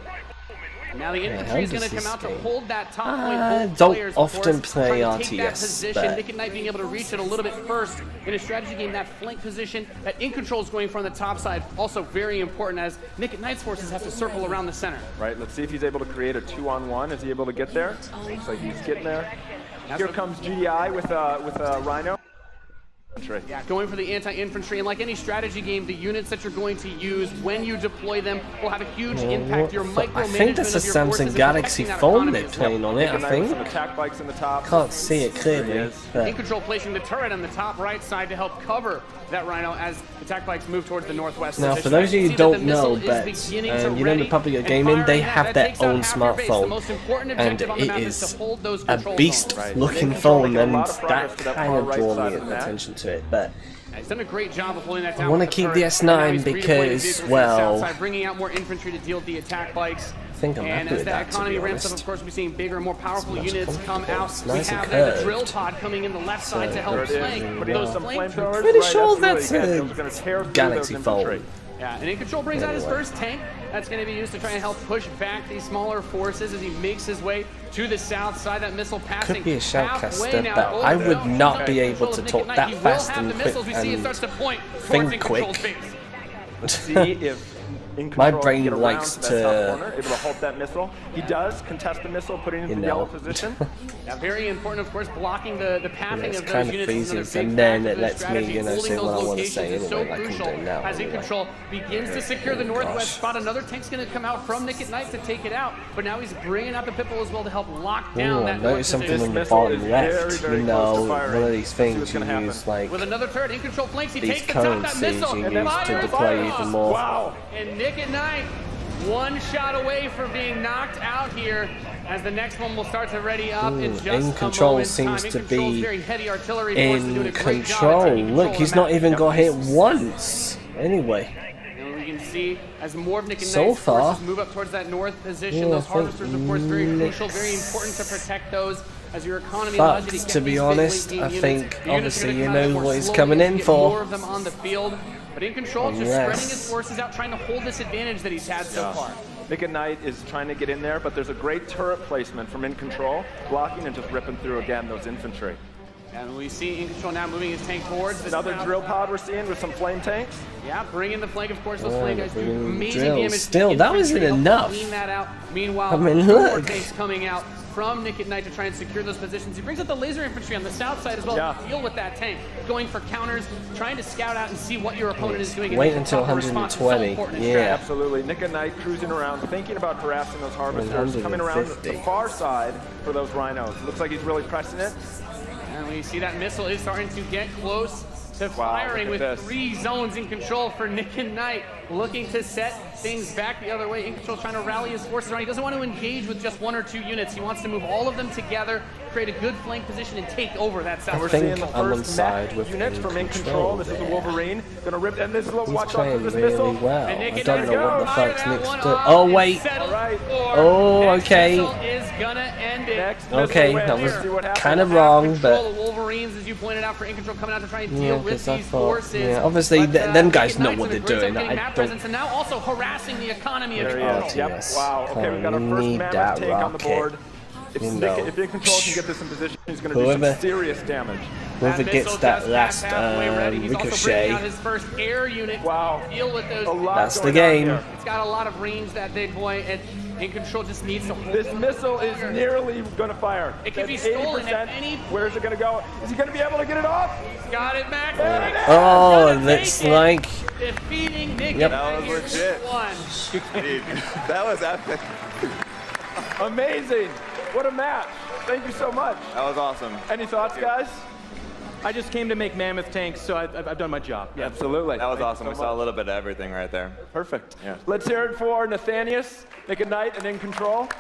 Now the infantry how is going does to come this out to game? hold that top point. I Both don't players, of often course, play trying to take that RTS, position. but- Nick and Knight being able to reach it a little bit first in a strategy game. That flank position that In Control is going from the top side, also very important as Nick and Knight's forces have to circle around the center. Right, let's see if he's able to create a 2-on-1. Is he able to get there? Looks like he's getting there. Here comes GDI with a Rhino. Yeah, going for the anti-infantry, and like any strategy game, the units that you're going to use when you deploy them will have a huge impact. Your I micromanagement think that's a of your forces Samsung and Galaxy protecting that phone economy they're as well. playing on it, I Nick and Knight with some think. attack bikes in the top. Can't see it clearly. There he is. but- In Control placing the turret on the top right side to help cover that Rhino as attack bikes move towards the northwest Now, position. for those of you See who that the don't know, missile is but beginning to you know the ready Republic of and Gaming, they firing have that their takes out own half your base. The smartphone, most important and objective on the it map is to hold those a control beast-looking zones. phone, making a and lot of progress that to that kind far of right drew side me of the map. attention to it. But He's done a great job of holding that I down. want to with the keep the turret. And now S9 he's redeploying because, vehicles to the well, south side, bringing out more infantry to deal with the attack bikes. I think I'm And happy as with the that, to economy be ramps up, honest. of course, we're seeing bigger and more powerful It's much units come comfortable. out. It's We nice and have there the curved. drill pod coming in the left side to help There it is. flank Putting those some flank flamethrowers. Pretty right, sure absolutely. that's Again, a it was gonna tear through Galaxy those phone. infantry. Yeah, and In Control brings out his Anyway. first tank. That's going to be used to try and help push back these smaller forces as he makes his way to the south side. That missile passing Could be a halfway shoutcaster, now. but Oh, I no. would not He's be under able control to of Nick talk at Night. that He will fast have and the quick missiles. We see it and starts to point think towards In Control's quick. base. Let's see if In My Control brain can get around likes to that top to- corner, able to halt that missile. He does contest the missile, putting it You in the know. yellow position. Yeah, very important, of course, blocking the pathing Yeah, it's of those kind of units is another phases, big and then factor it to the lets me, strategy. you know, Holding say those what I wanna locations say is so anyway, like I'm crucial doing now, as In anyway. Control begins to secure the Oh, northwest gosh. spot. Another tank's going to come out from Nick at Night to take it out, but now he's bringing out the Pitbull as well to help lock down Ooh, I that north noticed something position. on the missile bottom is very, left. very You close know, to firing. one of these Let's see things what's you gonna happen. use, like With another turret, In Control flanks. He these takes the top that currencies missile. you And use fires to deploy off. even more. Wow. And Nick at Night, one shot away from being knocked out here, as the next one will start to ready up in just In a Control moment's seems time. to In Control's be very heavy artillery force is doing in a great job at control. taking control Look, of he's the not map. even got hit once. Anyway, And we can see as more of Nick and So Knight's far. forces move up towards that north position, Yeah, those I think harvesters, of course, very Nick's- crucial, very important to protect those. As your economy allows you to Fucked, get to be these big honest. late game I units. think, The units are obviously, gonna you come out know more what he's slowly coming as in we get for. More of them on the field. But In Control, just Yes. spreading his forces out, trying to hold this advantage that he's had so far. Nick at Night is trying to get in there, but there's a great turret placement from In Control, blocking and just ripping through again those infantry. And we see In Control now moving his tank towards the Another south drill side. pod we're seeing with some flame tanks. Yeah, bring in the flank, of course. Those Oh, flank guys do bringing amazing drills. damage. to Still, that infantry, wasn't help enough. Clean that out. Meanwhile, I mean, more look. tanks coming out from Nick at Night to try and secure those positions. He brings up the laser infantry on the south side as well Yeah. to deal with that tank, going for counters, trying to scout out and see what your opponent is doing. and Wait make a until proper response. It's so 120, important in yeah. strategy. Absolutely. Nick at Night cruising around, thinking about harassing those harvesters, coming around the 150. far side for those rhinos. Looks like he's really pressing it. And we see that missile is starting to get close to Wow, firing look with at this. 3 zones in control for Nick and Knight, looking to set things back the other way. InControl's trying to rally his forces around. He doesn't want to engage with just 1 or 2 units. He wants to move all of them together, create a good flank position, and take over that side. We're seeing the first mech units from InControl. This is the Wolverine. Gonna rip, and this is what watch out for this missile. Well. And I don't know what the fuck's next to. Oh wait. All right. Oh, okay. Is gonna end it. Okay, that was kind of wrong, but. The Wolverines, as you pointed out, for InControl coming out to try and deal with these forces. Yeah, obviously, them guys know what they're doing. I don't. And now also harassing the economy of InControl. Yep. Wow. Okay, we've got our first mammoth tank on the board. If InControl can get this in position, he's going to do some serious damage. Whoever gets that last ricochet. His first air unit. Wow. Deal with those. That's the game. It's got a lot of range, that big boy, and InControl just needs to hold. This missile is nearly going to fire. It can be stolen at any. Where's it going to go? Is he going to be able to get it off? Got it back. Oh, that's like. Defeating Nick. Yep. That was legit. Dude, that was epic. Amazing. What a match. Thank you so much. That was awesome. Any thoughts, guys? I just came to make mammoth tanks, so I've done my job. Yeah, absolutely. That was awesome. We saw a little bit of everything right there. Perfect. Yeah. Let's hear it for Nathanius, Nick and Knight, and InControl.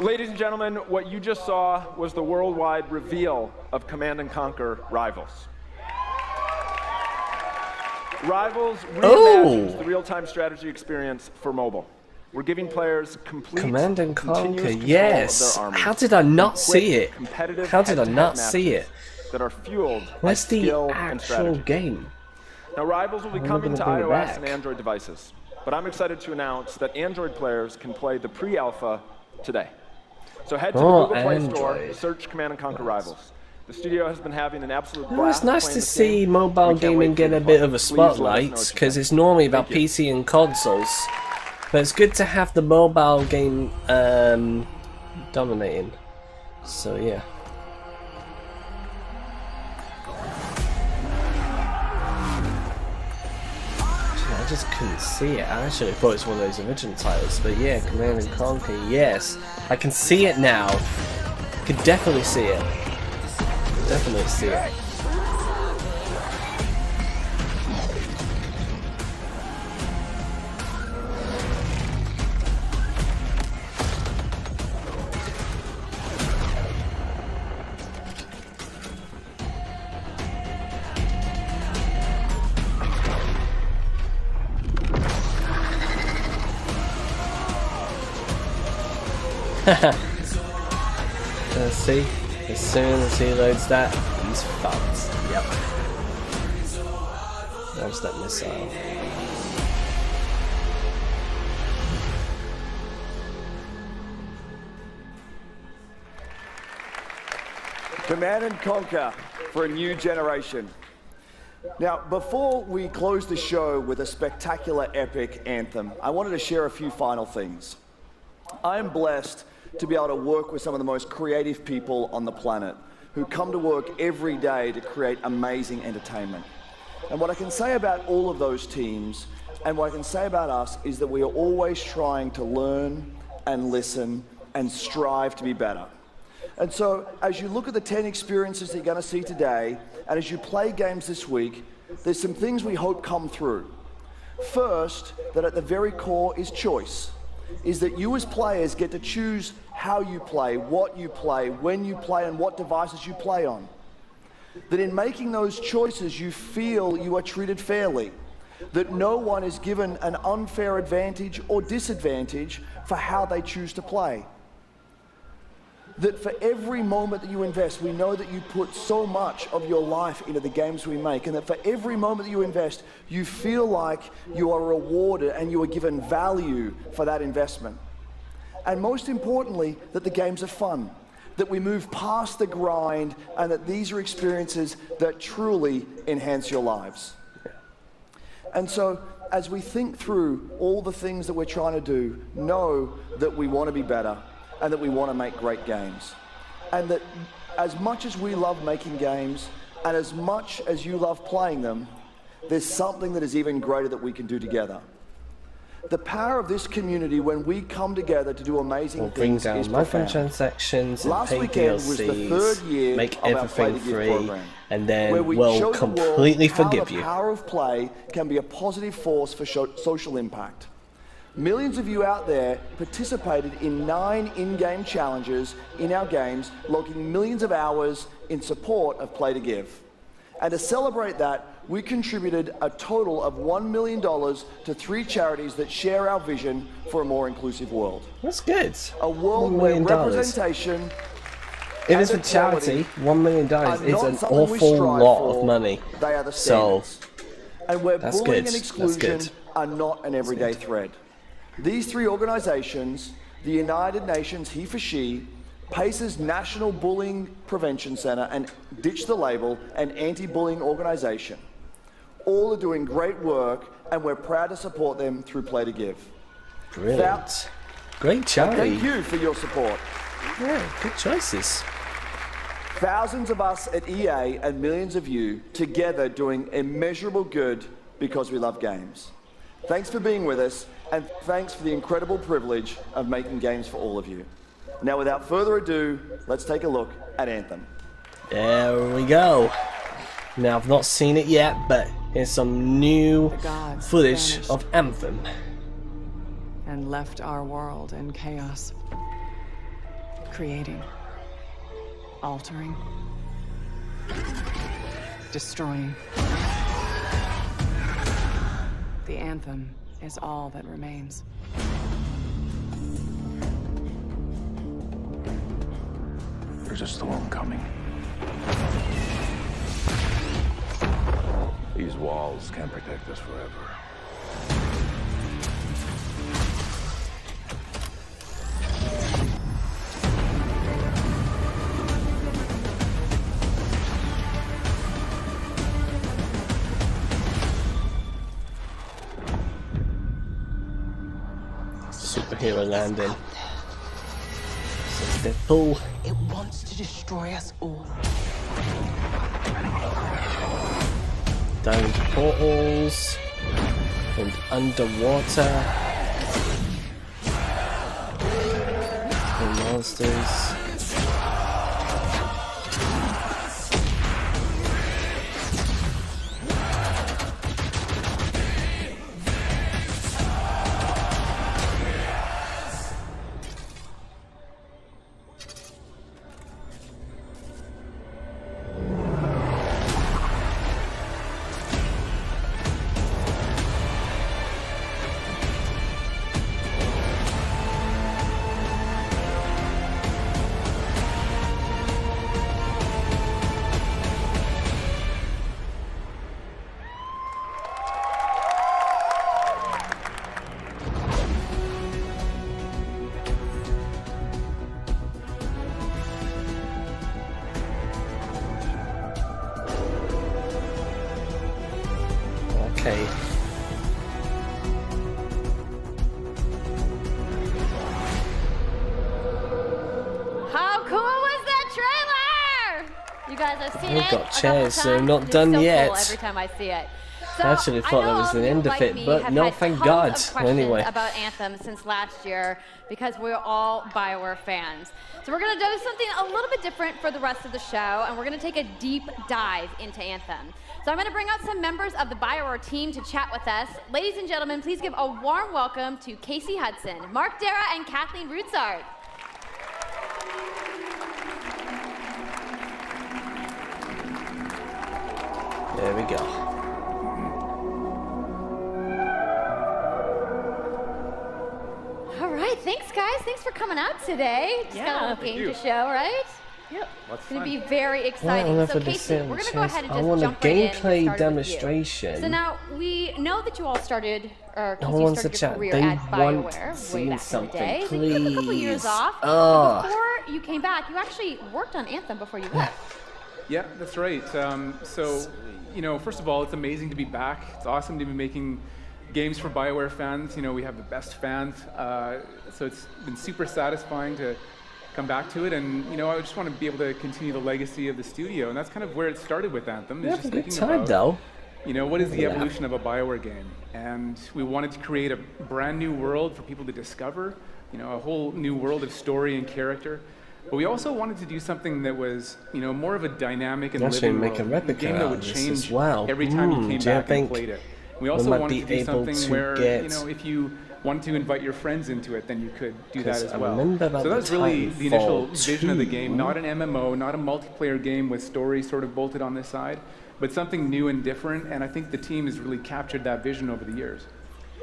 Ladies and gentlemen, what you just saw was the worldwide reveal of Command & Conquer Rivals. Rivals reimagines the real-time strategy experience for mobile. We're giving players complete Command & Conquer, continuous yes. control of their How did I not see it? competitive How did I not head-to-head see it? matches that are fueled by Where's the skill and actual strategy. game? Now, Rivals will be When are coming they to gonna bring it iOS back? and Android devices, but I'm excited to announce that Android players can play the pre-alpha today. So head to the Google Play Store, search Command & Conquer Rivals. The studio has been having an absolute blast. Well, it's nice playing to this see game. mobile We can't gaming wait for get you a to bit play. of a Please let us know spotlight, what you because think. it's normally about Thank you. PC and consoles. But it's good to have the mobile game dominating. So yeah. I just couldn't see it. I actually thought it was one of those original titles. But yeah, Command & Conquer, yes. I can see it now. I can definitely see it. Definitely see it. Let's see. As soon as he loads that, he's fucked. Yep. There's that missile. Command & Conquer for a new generation. Now, before we close the show with a spectacular epic anthem, I wanted to share a few final things. I am blessed to be able to work with some of the most creative people on the planet who come to work every day to create amazing entertainment. And what I can say about all of those teams and what I can say about us is that we are always trying to learn and listen and strive to be better. And so as you look at the 10 experiences that you're going to see today, and as you play games this week, there's some things we hope come through. First, that at the very core is choice. Is that you as players get to choose how you play, what you play, when you play, and what devices you play on. That in making those choices, you feel you are treated fairly. That no one is given an unfair advantage or disadvantage for how they choose to play. That for every moment that you invest, we know that you put so much of your life into the games we make, and that for every moment that you invest, you feel like you are rewarded and you are given value for that investment. And most importantly, that the games are fun, that we move past the grind, and that these are experiences that truly enhance your lives. And so, as we think through all the things that we're trying to do, know that we want to be better, and that we want to make great games. And that as much as we love making games, and as much as you love playing them, there's something that is even greater that we can do together. The power of this community when we come together to do amazing We'll bring things down is profound. microtransactions and Last pay weekend was the third DLCs, year make of our Play everything to Give free, program, and where then we we'll showed the world completely how forgive the you. power of play can be a positive force for social impact. Millions of you out there participated in 9 in-game challenges in our games, logging millions of hours in support of Play to Give. And to celebrate that, we contributed a total of $1 million to 3 charities that share our vision for a more inclusive world. That's good. A world $1 where million. representation If it's for and charity, equality $1 million are is not an something we awful strive lot for, of money. They are the So, standards. And where that's bullying good. and That's exclusion good. are not an everyday thread. These 3 organizations, the United Nations He for She, PACE's National Bullying Prevention Center, and Ditch the Label, an anti-bullying organization, all are doing great work, and we're proud to support them through Play to Give. Brilliant. Great charity. Thank you for your support. Yeah, good choices. Thousands of us at EA and millions of you together doing immeasurable good because we love games. Thanks for being with us, and thanks for the incredible privilege of making games for all of you. Now, without further ado, let's take a look at Anthem. There we go. Now, I've not seen it yet, but here's some new footage vanished. of Anthem. And left our world in chaos. Creating. Altering. Destroying. The Anthem is all that remains. There's a storm coming. These walls can't protect us forever. Superhero landing. So Deadpool. It wants to destroy us all. Down into portals. And underwater. And monsters. Okay. How cool was that trailer? You guys have seen We've it. got a chairs, couple so times. not It's done so yet. Cool every time I see it. So, I actually thought that was the end of it, but no, thank God. Anyway. About Anthem since last year because we're all BioWare fans. So we're going to do something a little bit different for the rest of the show, and we're going to take a deep dive into Anthem. So I'm going to bring out some members of the BioWare team to chat with us. Ladies and gentlemen, please give a warm welcome to Casey Hudson, Mark Dara, and Kathleen Rutzard. There we go. All right, thanks guys. Thanks for coming out today. Just got a little game to show, right? Yep. What's It's going to fun? be very exciting. Well, So Casey, we're going to go ahead and I just want a jump right in and gameplay start with you. demonstration. So now we know that you all started, or No Casey one wants to started your chat. career They at want BioWare way seen back something, in the day. So you took a couple years please. off. Oh. But before you came back, you actually worked on Anthem before you left. Yeah, that's right. So, you know, first of all, it's amazing to be back. It's awesome to be making games for BioWare fans. You know, we have the best fans. So it's been super satisfying to come back to it. And, you know, I just want to be able to continue the legacy of the studio. And that's kind of where it started with Anthem. You is have a just good thinking time, about, though. you know, what is the evolution of a BioWare game? And we wanted to create a brand new world for people to discover, you know, a whole new world of story and character. But we also wanted to do something that was, you know, more of a dynamic and living make a world, replica game that would out of this change as well. every time you came back and played it. We also might wanted to be do able something to where, get- you know, if you wanted to invite your friends into it, then you could do that 'Cause as I well. remember about So the that's really the initial Titanfall vision of the 2. game, not an MMO, not a multiplayer game with story sort of bolted on this side, but something new and different, and I think the team has really captured that vision over the years.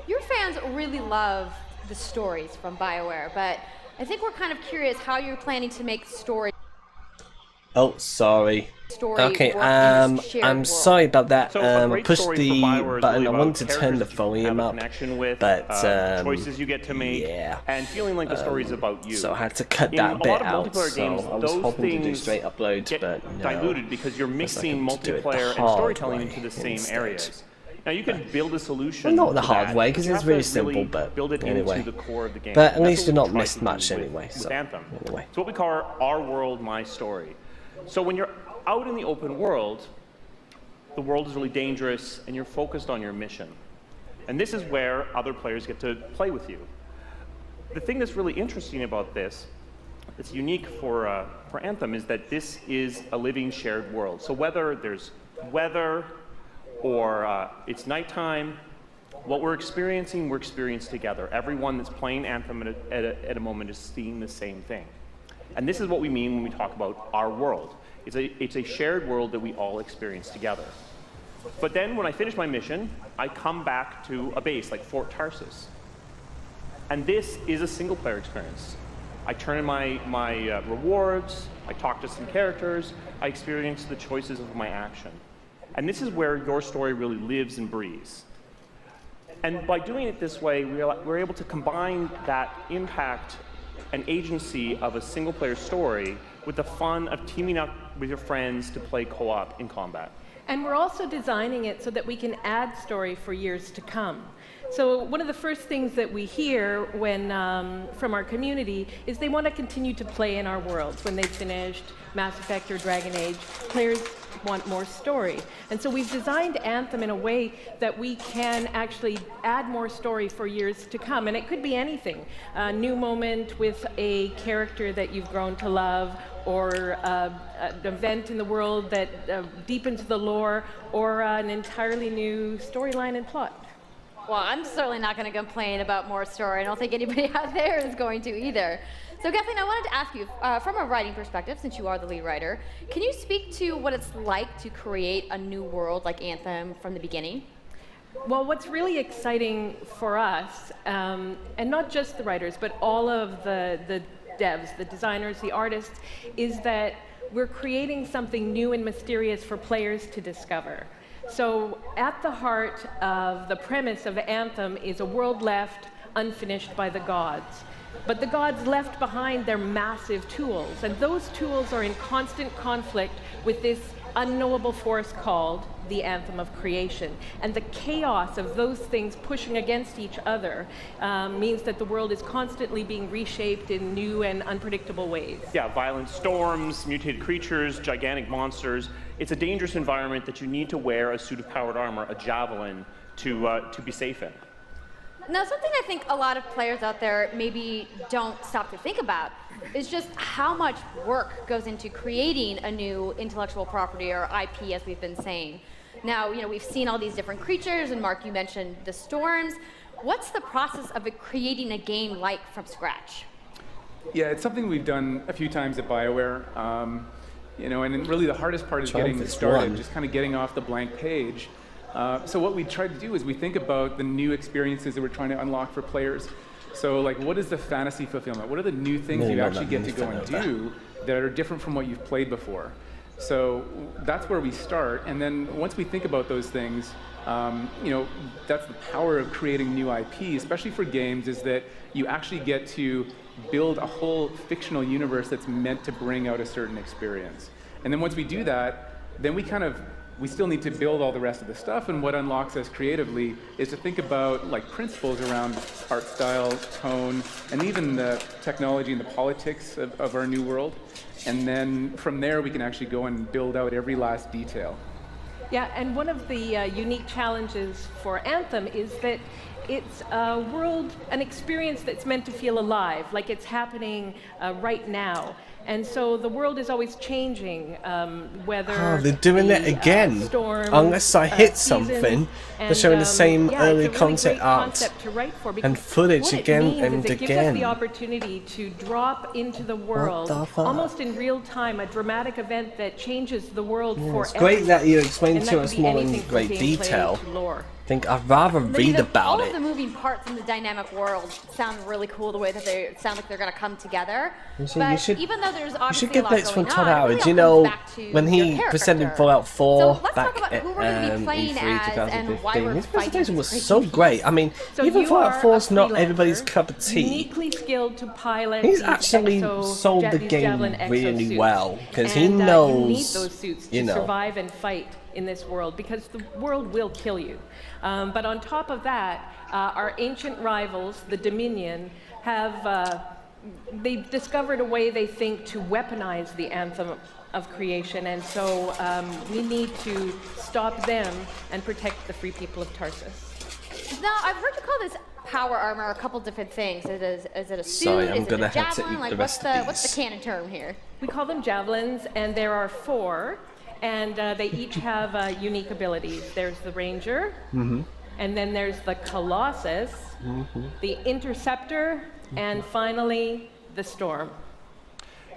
Your fans really love the stories from BioWare, but I think we're kind of curious how you're planning to make story. Oh, sorry. Story Okay, work in this shared I'm world. sorry about that. So a I great pushed story the for BioWare is button. really I about wanted to turn the characters that you volume have a up, connection with, but choices you get to make, and feeling like the story is about you. So I had to cut In that a bit lot of out. multiplayer So games, I was those hoping to do things straight uploads, get but no. diluted because you're mixing looking to do it the multiplayer and hard storytelling way into the same instead. areas. Now you can build a solution. Well, not the to hard that, way, but because you it's have really to simple, really but build it anyway. into the core of the game. But at And that's least you're what not we tried to mismatched do with- anyway, with so Anthem. anyway. It's what we call our world, my story. So when you're out in the open world, the world is really dangerous and you're focused on your mission. And this is where other players get to play with you. The thing that's really interesting about this, that's unique for Anthem, is that this is a living shared world. So whether there's weather or it's nighttime, what we're experiencing together. Everyone that's playing Anthem at a moment is seeing the same thing. And this is what we mean when we talk about our world. It's a shared world that we all experience together. But then when I finish my mission, I come back to a base like Fort Tarsus. And this is a single player experience. I turn in my rewards, I talk to some characters, I experience the choices of my action. And this is where your story really lives and breathes. And by doing it this way, we're able to combine that impact and agency of a single player story with the fun of teaming up with your friends to play co-op in combat. And we're also designing it so that we can add story for years to come. So one of the first things that we hear when, from our community is they want to continue to play in our worlds. When they've finished Mass Effect or Dragon Age, players want more story. And so we've designed Anthem in a way that we can actually add more story for years to come. And it could be anything. A new moment with a character that you've grown to love, or an event in the world that deepens the lore, or an entirely new storyline and plot. Well, I'm certainly not going to complain about more story. I don't think anybody out there is going to either. So Kathleen, I wanted to ask you, from a writing perspective, since you are the lead writer, can you speak to what it's like to create a new world like Anthem from the beginning? Well, what's really exciting for us, and not just the writers, but all of the devs, the designers, the artists, is that we're creating something new and mysterious for players to discover. So at the heart of the premise of Anthem is a world left unfinished by the gods. But the gods left behind their massive tools, and those tools are in constant conflict with this unknowable force called the Anthem of Creation. And the chaos of those things pushing against each other means that the world is constantly being reshaped in new and unpredictable ways. Yeah, violent storms, mutated creatures, gigantic monsters. It's a dangerous environment that you need to wear a suit of powered armor, a javelin, to be safe in. Now, something I think a lot of players out there maybe don't stop to think about is just how much work goes into creating a new intellectual property, or IP, as we've been saying. Now, you know, we've seen all these different creatures, and Mark, you mentioned the storms. What's the process of creating a game like from scratch? Yeah, it's something we've done a few times at BioWare. You know, and really the hardest part is getting started, just kind of getting off the blank page. So what we try to do is we think about the new experiences that we're trying to unlock for players. So like, what is the fantasy fulfillment? What are the new things you actually get to go and do that are different from what you've played before? So that's where we start. And then once we think about those things, you know, that's the power of creating new IP, especially for games, is that you actually get to build a whole fictional universe that's meant to bring out a certain experience. And then once we do that, then we still need to build all the rest of the stuff, and what unlocks us creatively is to think about like principles around art style, tone, and even the technology and the politics of our new world. And then from there we can actually go and build out every last detail. Yeah, and one of the unique challenges for Anthem is that it's a world, an experience that's meant to feel alive, like it's happening right now. And so the world is always changing, whether they're doing it again. Storm, Unless I hit something, they're showing the same early concept art and footage again and it gives us the again. opportunity to drop into the world, almost in real time, a dramatic event that changes the world forever. It's great that you explained And to that us could be more in anything from great gameplay detail. to lore. I think I'd rather read about all it. of the moving parts in the dynamic world sound really cool, the way that they sound like they're going to come together. But even though there's You obviously should a get lot bits from going Todd on, it Howard. really You all know, comes back to when your he character. presented Fallout 4 So let's back talk about at who we're going to be playing E3 as and why 2015, we're his fighting presentation was this so crazy great. I mean, So even you Fallout are 4 a is not freelancer, everybody's cup of tea. Uniquely skilled to pilot He's these actually sold the these game Javelin really exosuits. well, 'cause he And, knows, you need those suits to you know. survive and fight in this world, because the world will kill you. But on top of that, our ancient rivals, the Dominion, have they've discovered a way, they think, to weaponize the Anthem of creation, and so we need to stop them and protect the free people of Tarsus. Now, I've heard you call this power armor a couple different things. Is it a suit? Sorry, I'm is gonna it a have to javelin? eat Like, the what's rest of what's these. the canon term here? We call them javelins, and there are 4, and they each have unique abilities. There's the Ranger, and then there's the Colossus, the Interceptor, and finally the Storm.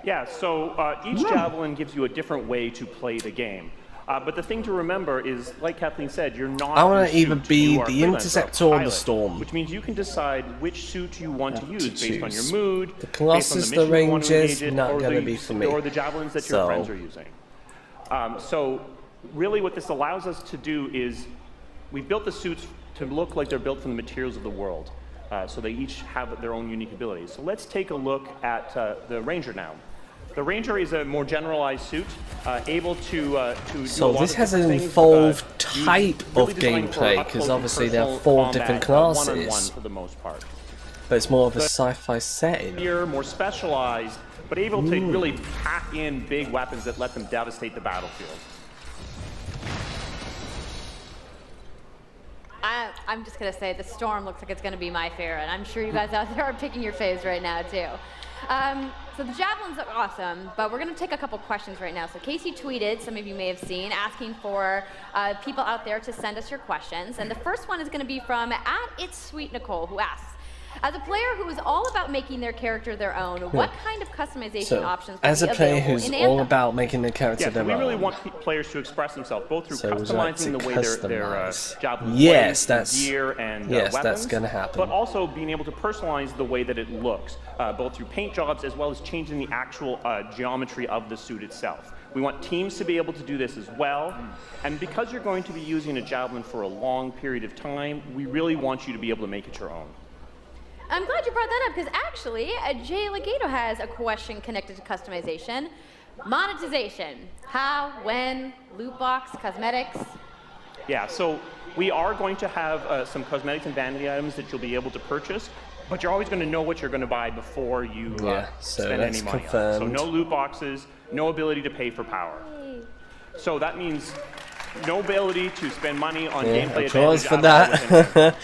Yeah, so each javelin gives you a different way to play the game. But the thing to remember is, like Kathleen said, you're not. I want to your either suit, be you are the freelancer, Interceptor or the pilot, Storm. which means you can decide which suit you want to use based on your choose. mood, The based Colossus, on the the mission you want to Rangers, engage in, not or gonna the- be for me. or the javelins that So- your friends are using. So really what this allows us to do is we built the suits to look like they're built from the materials of the world. So they each have their own unique abilities. So let's take a look at the Ranger now. The Ranger is a more generalized suit, able to do a So lot this of has an different things, involved use type really of designed for gameplay, up 'cause close and obviously there are personal 4 different combat, classes. one-on-one for the most part. But it's more of a sci-fi setting. Here, more specialized, but able to really pack in big weapons that let them devastate the battlefield. I'm just going to say the Storm looks like it's going to be my favorite. I'm sure you guys out there are picking your faves right now, too. So the javelins look awesome, but we're going to take a couple questions right now. So Casey tweeted, some of you may have seen, asking for people out there to send us your questions. And the first one is going to be from @It'sSweetNicole, who asks, as a player who is all about making their character their own, what kind of customization So, options would as be a player available who's in all Anthem? about making the character Yeah, so their we really own. want players to express themselves, both through So would you like customizing to the way their customize? javelin Yes, plays, that's- gear and yes, weapons, that's gonna happen. But also being able to personalize the way that it looks, both through paint jobs as well as changing the actual geometry of the suit itself. We want teams to be able to do this as well. And because you're going to be using a javelin for a long period of time, we really want you to be able to make it your own. I'm glad you brought that up, because actually, Jay Legato has a question connected to customization. Monetization. How, when, loot box, cosmetics. Yeah, so we are going to have some cosmetics and vanity items that you'll be able to purchase, but you're always going to know what you're going to buy before you Yeah, so spend that's any money on it. So confirmed. no loot boxes, no ability to pay for power. So that means no ability to spend money on gameplay applause advantage for at all within that.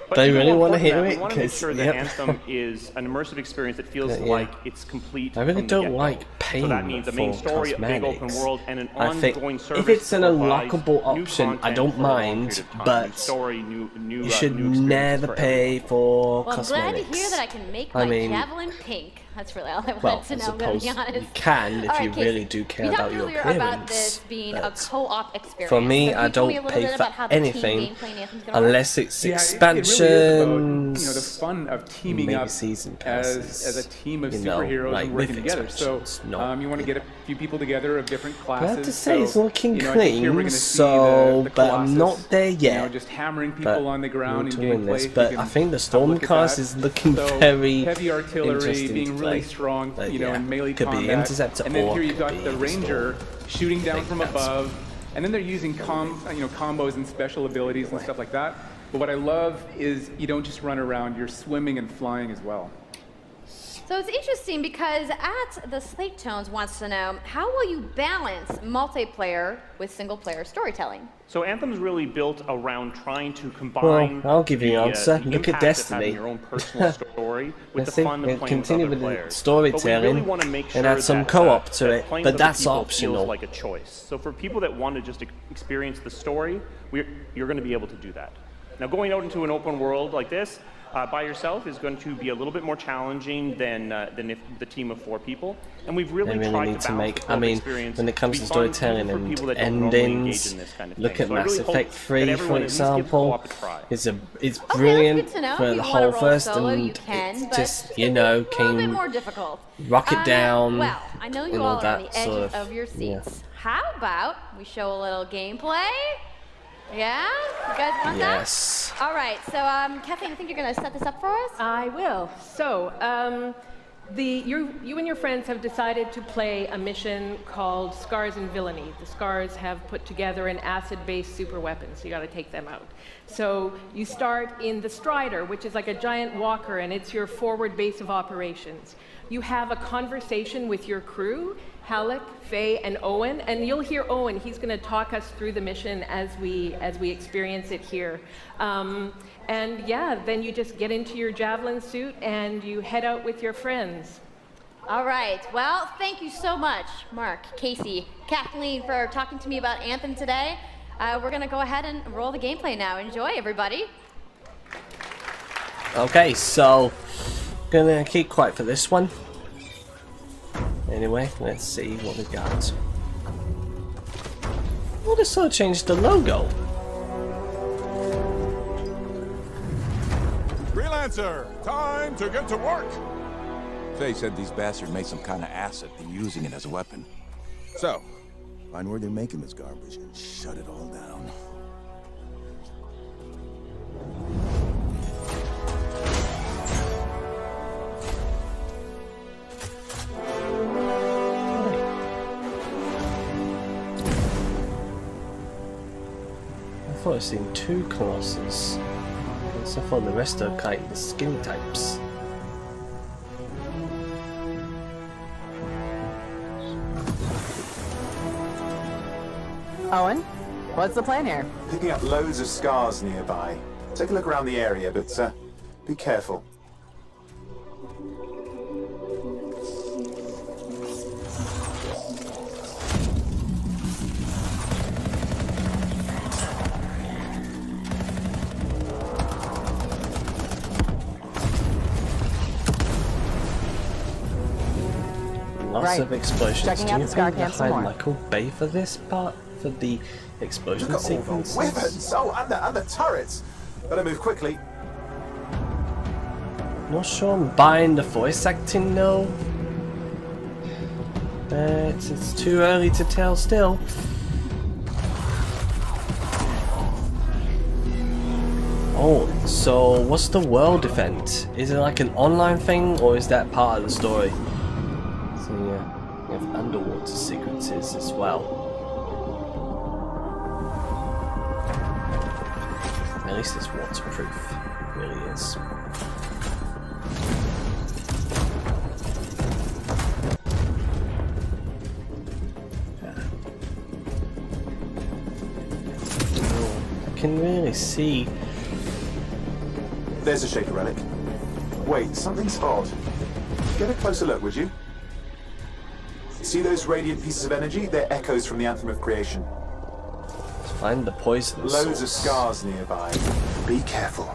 But They even really more want to important hear than that, it, we want to make 'cause, sure that yep. Anthem is an immersive experience that feels Yeah. like it's complete. I really from the don't get-go. like paying So that means a main for story, a big open cosmetics. world, and an I think ongoing service. if it's an that provides unlockable new option, I content don't for a long mind, period of time. but New story, new you should new experiences never for pay for Well, I'm glad to cosmetics. hear that I can make I my mean, javelin pink. That's really all I wanted well, to I know, I'm going to be suppose honest. you can if All right, you Casey, really do care we about talked your earlier appearance. about this being a but co-op experience. for me, So can I you tell me a don't little pay bit for about how the team anything gameplay in Anthem's gonna work? unless it's Yeah, it really expansions, is about, the fun of teaming maybe up season as passes, a team of you know, superheroes like and with working together. So expansions, not- you want to get a few people together of different I classes. have to say, so, it's looking I think here we're clean, gonna see so, the but I'm not Colossus, there yet. just hammering but people on the ground in we're doing gameplay. this, if you but can I think the have a look at Stormcast that. is looking So, very heavy artillery, interesting being to really play. strong, But in melee could combat. be Interceptor and then or here you've could got be the Ranger shooting down from that's- above, and then they're using combos and special abilities and stuff like that. But what I love is you don't just run around; you're swimming and flying as well. So it's interesting because at the Slate Tones wants to know, how will you balance multiplayer with single-player storytelling? So Anthem's really built around trying to combine. Well, I'll give you an answer. the Look at impact of Destiny. having your own personal story with Let's the see. fun of We'll playing with continue other with the players. storytelling But we really want to make sure and add some that, co-op to it, playing but with other that's people optional. feels like a choice. So for people that want to just experience the story, you're going to be able to do that. Now, going out into an open world like this by yourself is going to be a little bit more challenging than if the team of 4 people. And we've really, They really tried need to to balance make. the I mean, experience when it comes be to fun storytelling for people that and don't normally engage endings, in this kind of look thing. at So I Mass really hope Effect that 3, everyone for at least gives example. co-op a try. It's Okay, brilliant that's good to know. for If the you whole wanna roll first, solo, and you can, but just you know, a little bit can more difficult. rocket down. Well, I know you and all all are on that the edge sort of your yeah. seats. How about we show a little gameplay? Yeah? You guys want Yes. that? All right, so Kathleen, I think you're going to set this up for us? I will. So, you and your friends have decided to play a mission called Scars and Villainy. The Scars have put together an acid-based super weapon, so you got to take them out. So you start in the Strider, which is like a giant walker, and it's your forward base of operations. You have a conversation with your crew, Halleck, Faye, and Owen, and you'll hear Owen. He's going to talk us through the mission as we experience it here. And yeah, then you just get into your Javelin suit and you head out with your friends. All right. Well, thank you so much, Mark, Casey, Kathleen, for talking to me about Anthem today. We're going to go ahead and roll the gameplay now. Enjoy, everybody. Okay, so gonna keep quiet for this one. Anyway, let's see what we got. Well, they sort of changed the logo. Freelancer, time to get to work. Faye said these bastards made some kind of acid and using it as a weapon. So, find where they're making this garbage and shut it all down. I thought I'd seen 2 Colossus. So far the rest are kind of the skinny types. Owen, what's the plan here? Picking up loads of scars nearby. Take a look around the area, but be careful. Lots of explosions. Checking Do out you the Scar think they Camp some hired more. Michael Bay for this part? For the explosion Look at all sequences? the weapons! Oh, and the turrets! Better move quickly. Not sure I'm buying the voice acting though. It's too early to tell still. Oh, so what's the world event? Is it like an online thing or is that part of the story? So yeah, we have underwater sequences as well. At least it's waterproof, it really is. I can really see. There's a Shaper relic. Wait, something's odd. Get a closer look, would you? See those radiant pieces of energy? They're echoes from the Anthem of Creation. Let's find the poison Loads of source. scars nearby. Be careful.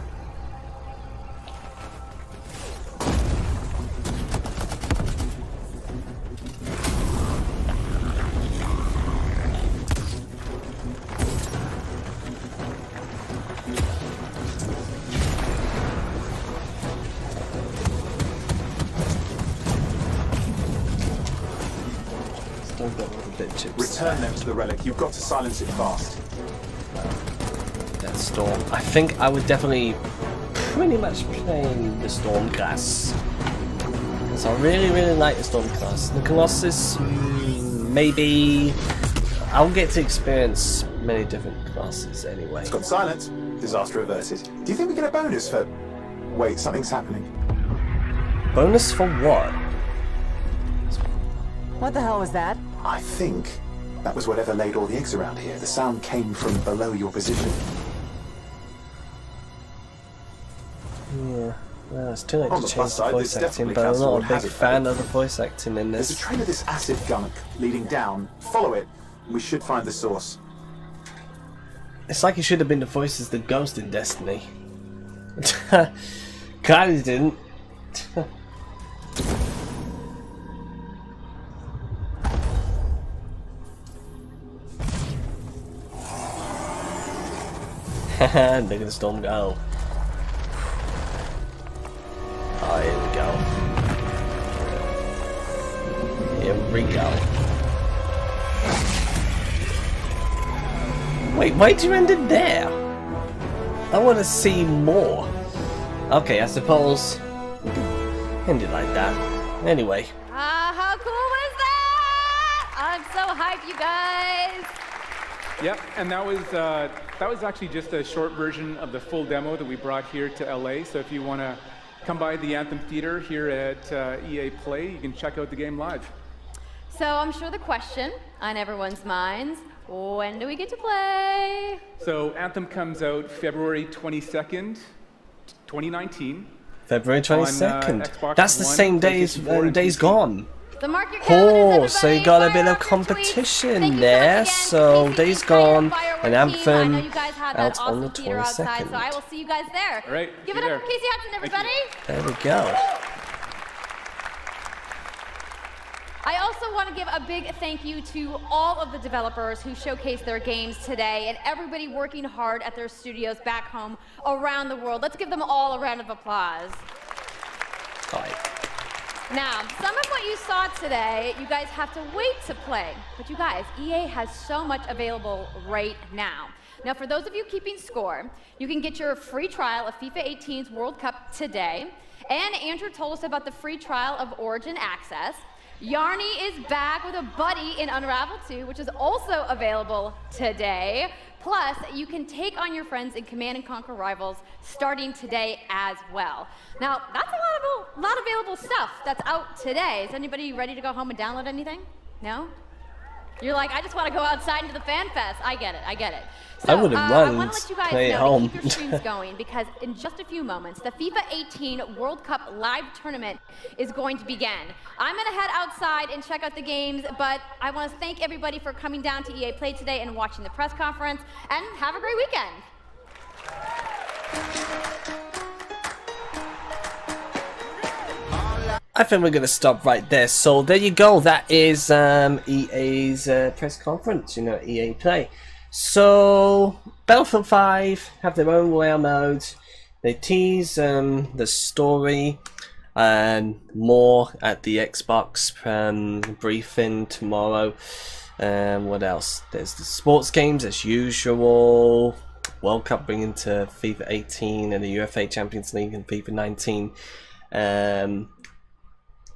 Still got little bit chips. Return them to the relic. You've got to silence it fast. That storm. I think I would definitely pretty much play the storm class. So I really like the storm class. The Colossus, maybe I'll get to experience many different classes anyway. It's gone silent. Disaster averted. Do you think we get a bonus for... Wait, something's happening. Bonus for what? What the hell was that? I think that was whatever laid all the eggs around here. The sound came from below your position. Yeah. Well, it's too late On to the change plus the side, voice this acting, definitely but I'm counts not a toward big hazard fan pay. of the voice acting in There's this. a trail of this acid gunk leading down. Follow it. We should find the source. It's like he should have been the voice as the ghost in Destiny. Kinda didn't. Look at the storm go. Oh, here we go. Here we go. Wait, why'd you end it there? I want to see more. Okay, I suppose we can end it like that. Anyway. How cool was that? I'm so hyped, you guys. Yep, and that was actually just a short version of the full demo that we brought here to LA. So if you want to come by the Anthem Theater here at EA Play, you can check out the game live. So I'm sure the question on everyone's minds, when do we get to play? So Anthem comes out February 22nd, 2019. February 22nd. Xbox That's the One, same day as PlayStation 4, and Days PC. Gone. So mark your calendars, Oh, so you got a bit of competition there. So Days Gone and Anthem out on the theater outside, 22nd. so I will see you guys there. All right, Give see it you up there. for Casey Hudson, everybody. There we go. I also want to give a big thank you to all of the developers who showcased their games today and everybody working hard at their studios back home around the world. Let's give them all a round of applause. All right. Now, some of what you saw today, you guys have to wait to play. But you guys, EA has so much available right now. Now, for those of you keeping score, you can get your free trial of FIFA 18's World Cup today. And Andrew told us about the free trial of Origin Access. Yarny is back with a buddy in Unravel 2, which is also available today. Plus, you can take on your friends in Command & Conquer Rivals starting today as well. Now, that's a lot of available stuff that's out today. Is anybody ready to go home and download anything? No? You're like, I just want to go outside into the fan fest. I get it, I get it. So, I would've I run want to let you guys play at know home. to keep your streams going because in just a few moments, the FIFA 18 World Cup live tournament is going to begin. I'm going to head outside and check out the games, but I want to thank everybody for coming down to EA Play today and watching the press conference, and have a great weekend. I think we're going to stop right there. So there you go. That is EA's press conference, you know, EA Play. So Battlefield 5 have their own royale mode. They tease the story and more at the Xbox briefing tomorrow. What else? There's the sports games as usual. World Cup bringing to FIFA 18 and the UFA Champions League and FIFA 19.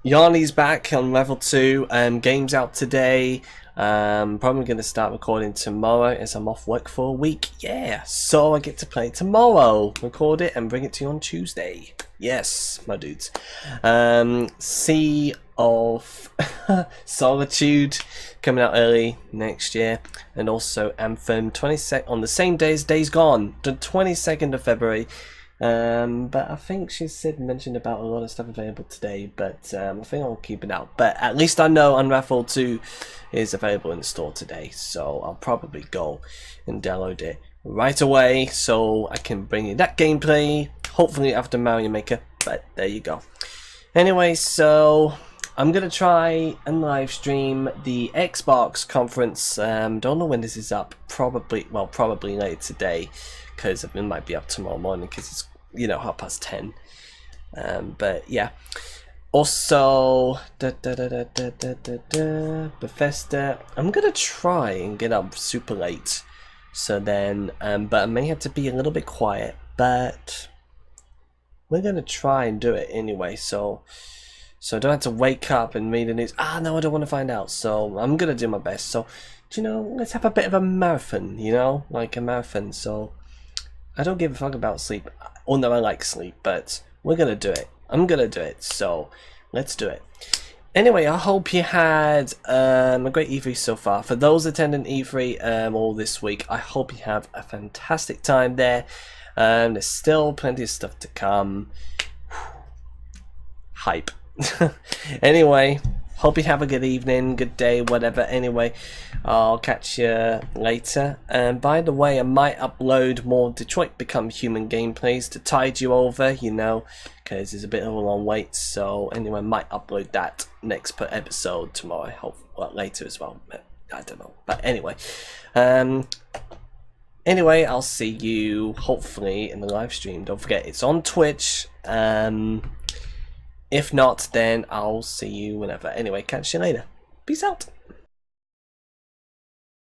Yarny's back on level 2. Games out today. Probably going to start recording tomorrow as I'm off work for a week. Yeah, so I get to play tomorrow. Record it and bring it to you on Tuesday. Yes, my dudes. Sea of Solitude coming out early next year, and also Anthem on the same day as Days Gone, the 22nd of February. But I think she mentioned about a lot of stuff available today, but I think I'll keep it out. But at least I know Unravel 2 is available in the store today, so I'll probably go and download it right away so I can bring you that gameplay, hopefully after Mario Maker. But there you go. Anyway, so I'm gonna try and live stream the Xbox conference. Don't know when this is up. Probably later today, because it might be up tomorrow morning because it's, you know, 10:30. But yeah. Also, Bethesda. I'm gonna try and get up super late. So then, but I may have to be a little bit quiet. But we're gonna try and do it anyway. So I don't have to wake up and read the news. No, I don't want to find out. So I'm gonna do my best. So, you know, let's have a bit of a marathon. You know, like a marathon. So I don't give a fuck about sleep. Oh no, I like sleep, but we're gonna do it. I'm gonna do it. So let's do it. Anyway, I hope you had a great E3 so far. For those attending E3 all this week, I hope you have a fantastic time there. There's still plenty of stuff to come. Hype. Anyway, hope you have a good evening, good day, whatever. Anyway, I'll catch you later. And by the way, I might upload more Detroit Become Human gameplays to tide you over, you know, because it's a bit of a long wait. So anyway, I might upload that next per episode tomorrow. I hope, well, later as well. But I don't know. But anyway, anyway, I'll see you hopefully in the live stream. Don't forget, it's on Twitch. If not, then I'll see you whenever. Anyway, catch you later. Peace out.